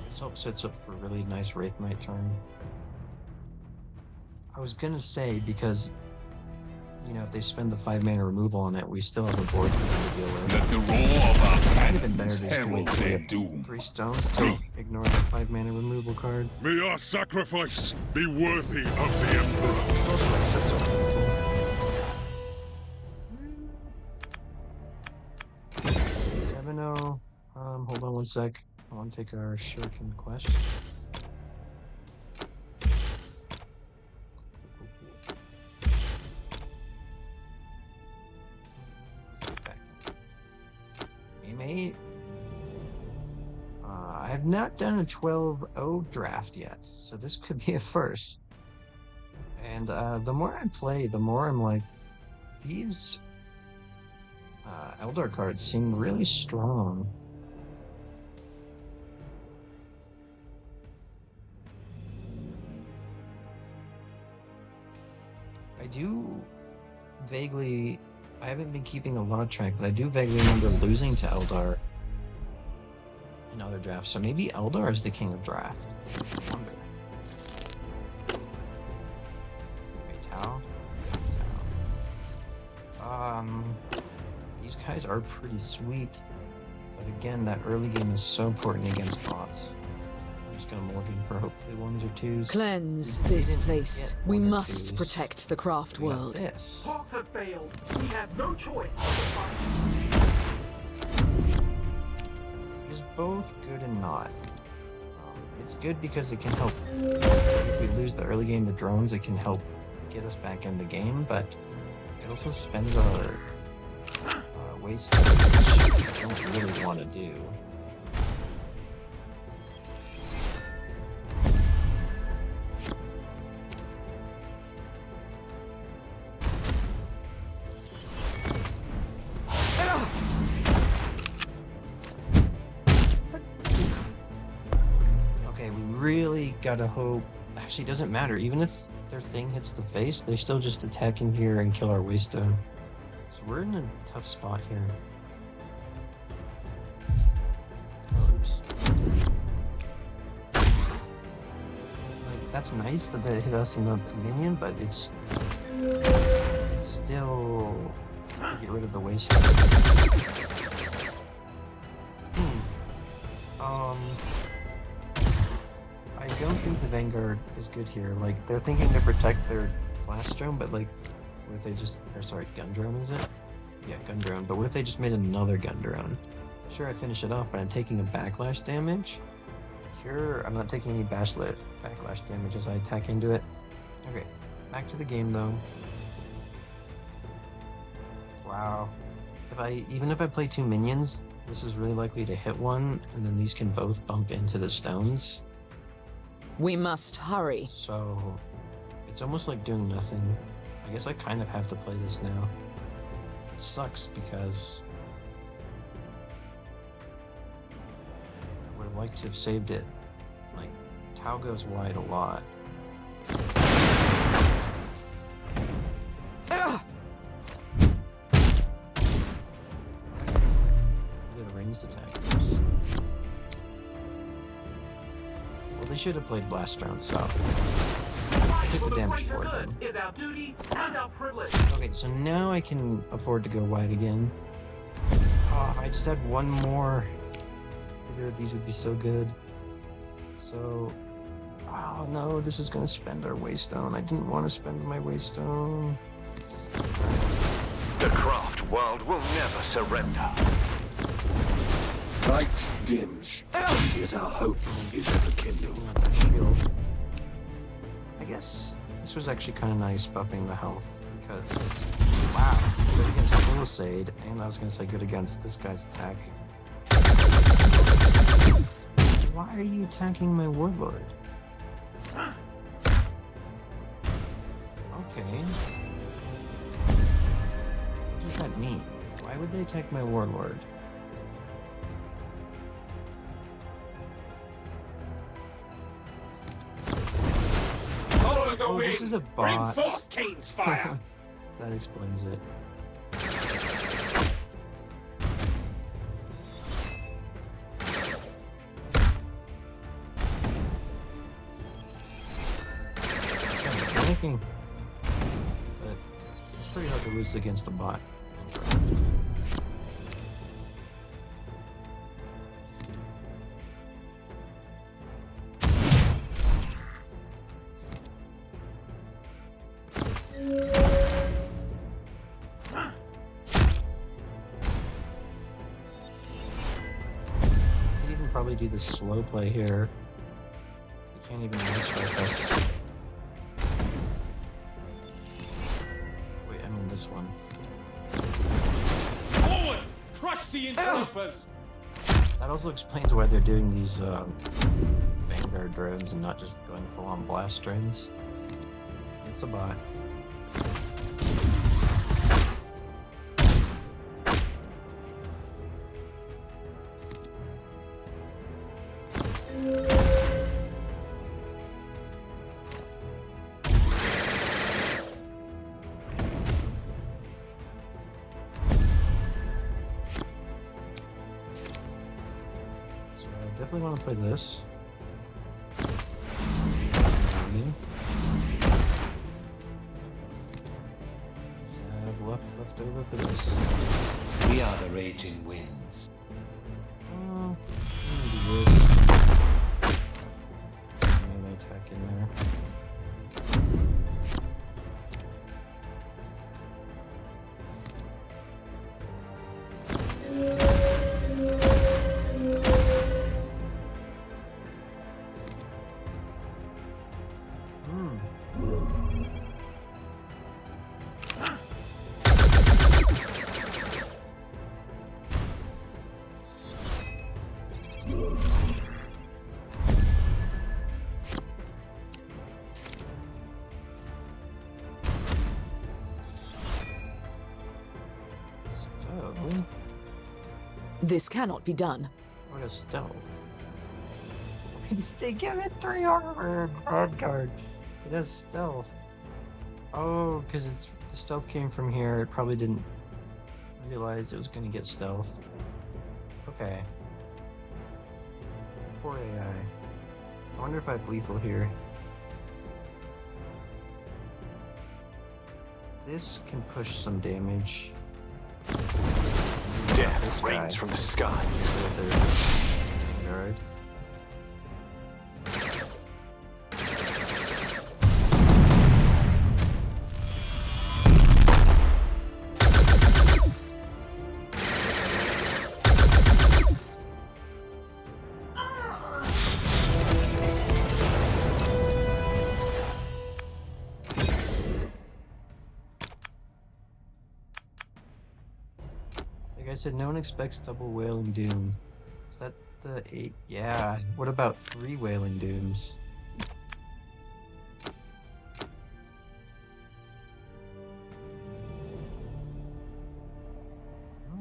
This help sets up for a really nice Wraith Knight turn. I was gonna say, because, you know, if they spend the 5-mana removal on it, we still have a board to deal with. Let the roar of our It might have been better cannons just to wait herald till we their have doom. 3 stones to ignore the 5-mana removal card. May our sacrifice be worthy of the Emperor. It's also like sets up sec. I want to take our shuriken quest. Mate. I have not done a 12-0 draft yet, so this could be a first. And the more I play, the more I'm like, these Eldar cards seem really strong. I do vaguely, I haven't been keeping a lot of track, but I do vaguely remember losing to Eldar in other drafts, so maybe Eldar is the king of draft. I wonder. Okay, Tau. These guys are pretty sweet, but again, that early game is so important against bots. I'm just gonna mulligan for hopefully 1s or 2s. Cleanse this place. We must protect the craft We got world. this. Talks have failed. We have no choice but to fight. Is both good and not. It's good because it can help. If we lose the early game to drones, it can help get us back in the game, but it also spends our waste which I don't really want to do. Okay, we really gotta hope. Actually, it doesn't matter. Even if their thing hits the face, they still just attack in here and kill our waystone. So we're in a tough spot here. Oh, oops. Like, that's nice that they hit us in the minion, but it's still get rid of the waystone. I don't think the Vanguard is good here. Like, they're thinking to protect their blast drone, but like, what if they just, or sorry, gun drone is it? Yeah, gun drone. But what if they just made another gun drone? Sure, I finish it off, but I'm taking a backlash damage. Here, I'm not taking any backlash damage as I attack into it. Okay, back to the game though. Wow. Even if I play 2 minions, this is really likely to hit one, and then these can both bump into the stones. We must hurry. So, it's almost like doing nothing. I guess I kind of have to play this now. It sucks because I would have liked to have saved it. Like, Tau goes wide a lot. Get a ranged attack. Well, they should have played Blast Drone, so I took the damage for it then. Is our duty and our privilege. Okay, so now I can afford to go wide again. I just had one more. Either of these would be so good. So, oh no, this is gonna spend our waystone. I didn't want to spend my waystone. The craft world will never surrender. Light dims, yet our hope is ever kindled. Shield. I guess this was actually kind of nice buffing the health because, wow, good against Palisade, and I was gonna say good against this guy's attack. Why are you attacking my warlord? Okay. What does that mean? Why would they attack my warlord? Follow the Oh, wind. this is a Bring bot. forth Cain's fire. That explains it. Panicking. But it's pretty hard to lose against a bot. probably do the slow play here. You can't even strike us. Wait, I mean this one. Forward! Crush the interlopers! That also explains why they're doing these Vanguard drones and not just going full-on blast drones. It's a bot. Definitely want to play this. Have left over for this. We are the raging winds. I'm gonna do this. Maybe attack in there. This cannot be done. What a stealth. They give it 3 armor. Vanguard. It has stealth. Oh, because the stealth came from here. It probably didn't realize it was going to get stealth. Okay. Poor AI. I wonder if I have lethal here. This can push some damage. Death rains from the skies. Alright. Like I said, no one expects double Wailing Doom. Is that the 8? Yeah. What about 3 Wailing Dooms?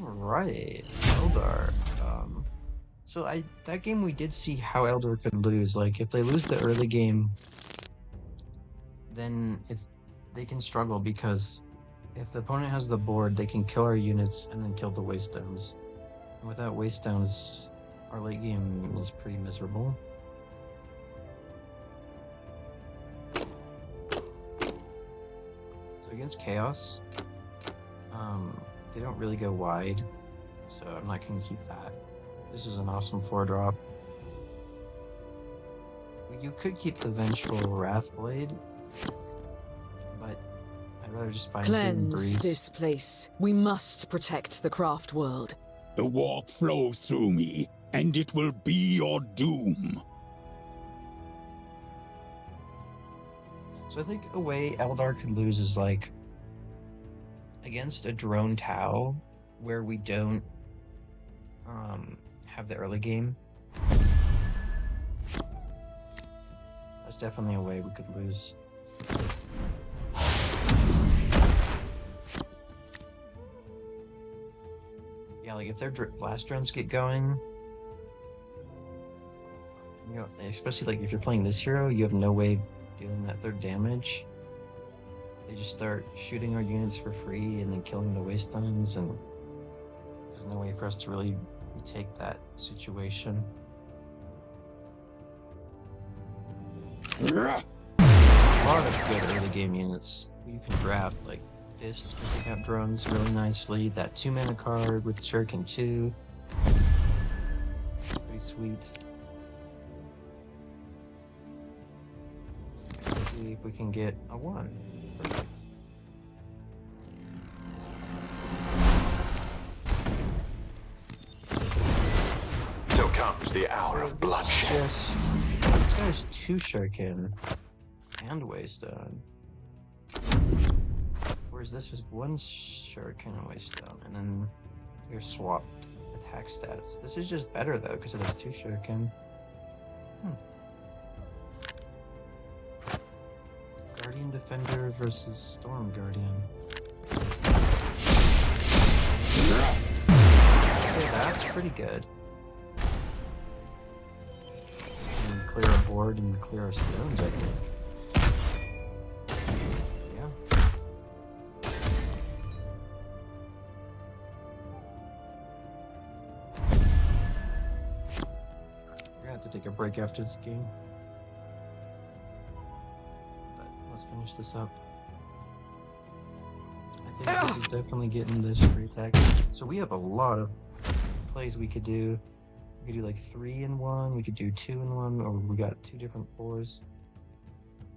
Alright. Eldar. So that game we did see how Eldar could lose. Like, if they lose the early game, then they can struggle because if the opponent has the board, they can kill our units and then kill the Waystones. And without Waystones, our late game is pretty miserable. So against Chaos, they don't really go wide, so I'm not going to keep that. This is an awesome 4-drop. You could keep the Vengeful Wrathblade, but I'd rather just find Hidden Cleanse Breeze. this place. We must protect the craft world. The warp flows through me, and it will be your doom. So I think a way Eldar can lose is like against a drone Tau where we don't have the early game. That's definitely a way we could lose. Yeah, like if their blast drones get going, you know, especially like if you're playing this hero, you have no way of dealing that third damage. They just start shooting our units for free and then killing the Waystones, and there's no way for us to really take that situation. A lot of good early game units you can draft, like Fist can pick out drones really nicely. That 2-mana card with Shuriken 2. Pretty sweet. Let's see if we can get a 1. Perfect. So comes The hour of bloodshed. This guy's 2 shuriken and waystone. Whereas this is 1 shuriken and waystone, and then you're swapped attack stats. This is just better though, because it has 2 shuriken. Guardian Defender versus Storm Guardian. Okay, that's pretty good. And clear our board and clear our stones, I think. Yeah. We're gonna have to take a break after this game. But let's finish this up. I think this is definitely getting this free attack. So we have a lot of plays we could do. We could do like 3 in 1, we could do 2 in 1, or we got 2 different 4s.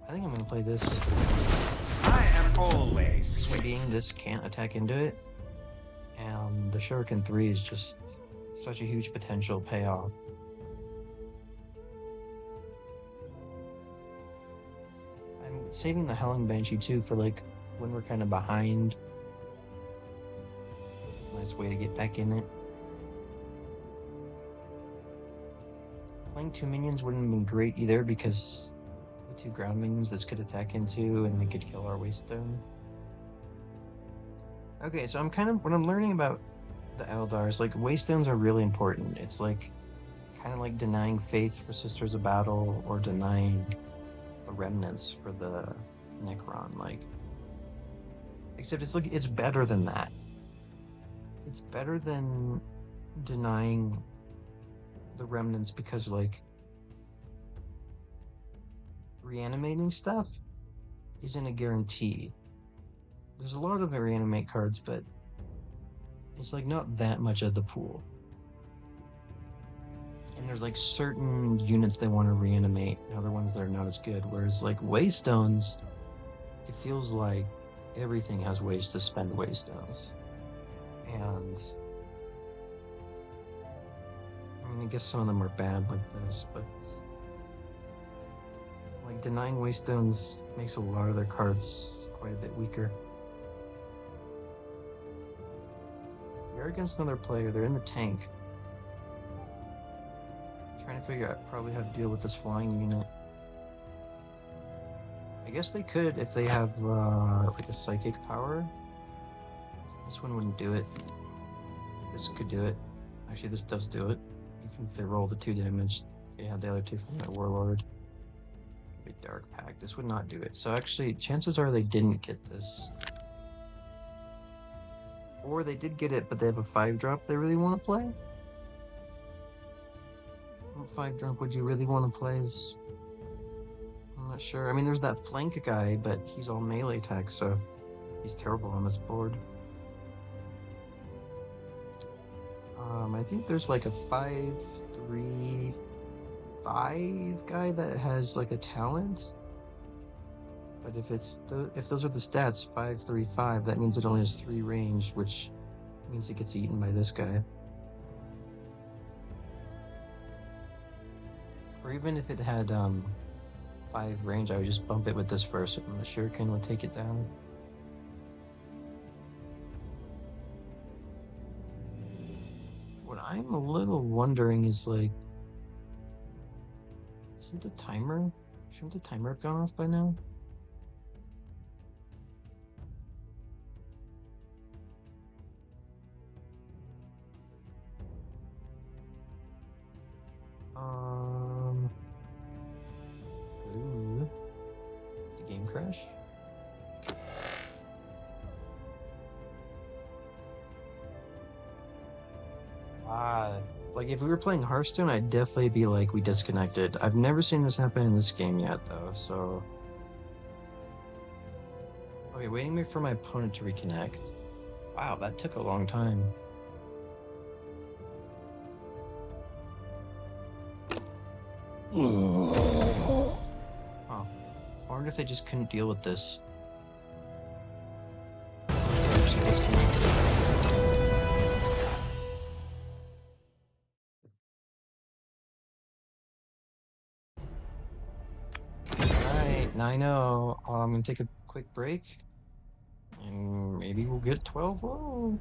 I think I'm gonna play this. I am always Swing being this can't attack into it. And the Shuriken 3 is just such a huge potential payoff. I'm saving the Howling Banshee too for like when we're kind of behind. Nice way to get back in it. Playing 2 minions wouldn't have been great either because the 2 ground minions this could attack into and they could kill our waystone. Okay, so what I'm learning about the Eldars, like waystones are really important. It's like kind of like denying faith for Sisters of Battle or denying the remnants for the Necron, like. Except it's better than that. It's better than denying the remnants because like reanimating stuff isn't a guarantee. There's a lot of reanimate cards, but it's like not that much of the pool. And there's like certain units they want to reanimate and other ones that are not as good. Whereas like waystones, it feels like everything has ways to spend waystones. And I mean, I guess some of them are bad like this, but like denying waystones makes a lot of their cards quite a bit weaker. We're against another player, they're in the tank. Trying to figure out probably how to deal with this flying unit. I guess they could if they have like a psychic power. This one wouldn't do it. This could do it. Actually, this does do it. Even if they roll the 2 damage, they have the other 2 from that Warlord. Maybe Dark Pact. This would not do it. So actually, chances are they didn't get this. Or they did get it, but they have a 5-drop they really want to play? What 5-drop would you really want to play? I'm not sure. I mean, there's that flank guy, but he's all melee attack, so he's terrible on this board. I think there's like a 5-3-5 guy that has like a talent. But if those are the stats, 5-3-5, that means it only has 3 range, which means it gets eaten by this guy. Or even if it had 5 range, I would just bump it with this first, and the Shuriken would take it down. What I'm a little wondering is like, shouldn't the timer have gone off by now? Ooh. Did the game crash? Like if we were playing Hearthstone, I'd definitely be like, we disconnected. I've never seen this happen in this game yet, though, so... Okay, waiting for my opponent to reconnect. Wow, that took a long time. Oh. I wonder if they just couldn't deal with this. I know. I'm gonna take a quick break, and maybe we'll get 12. Whoa.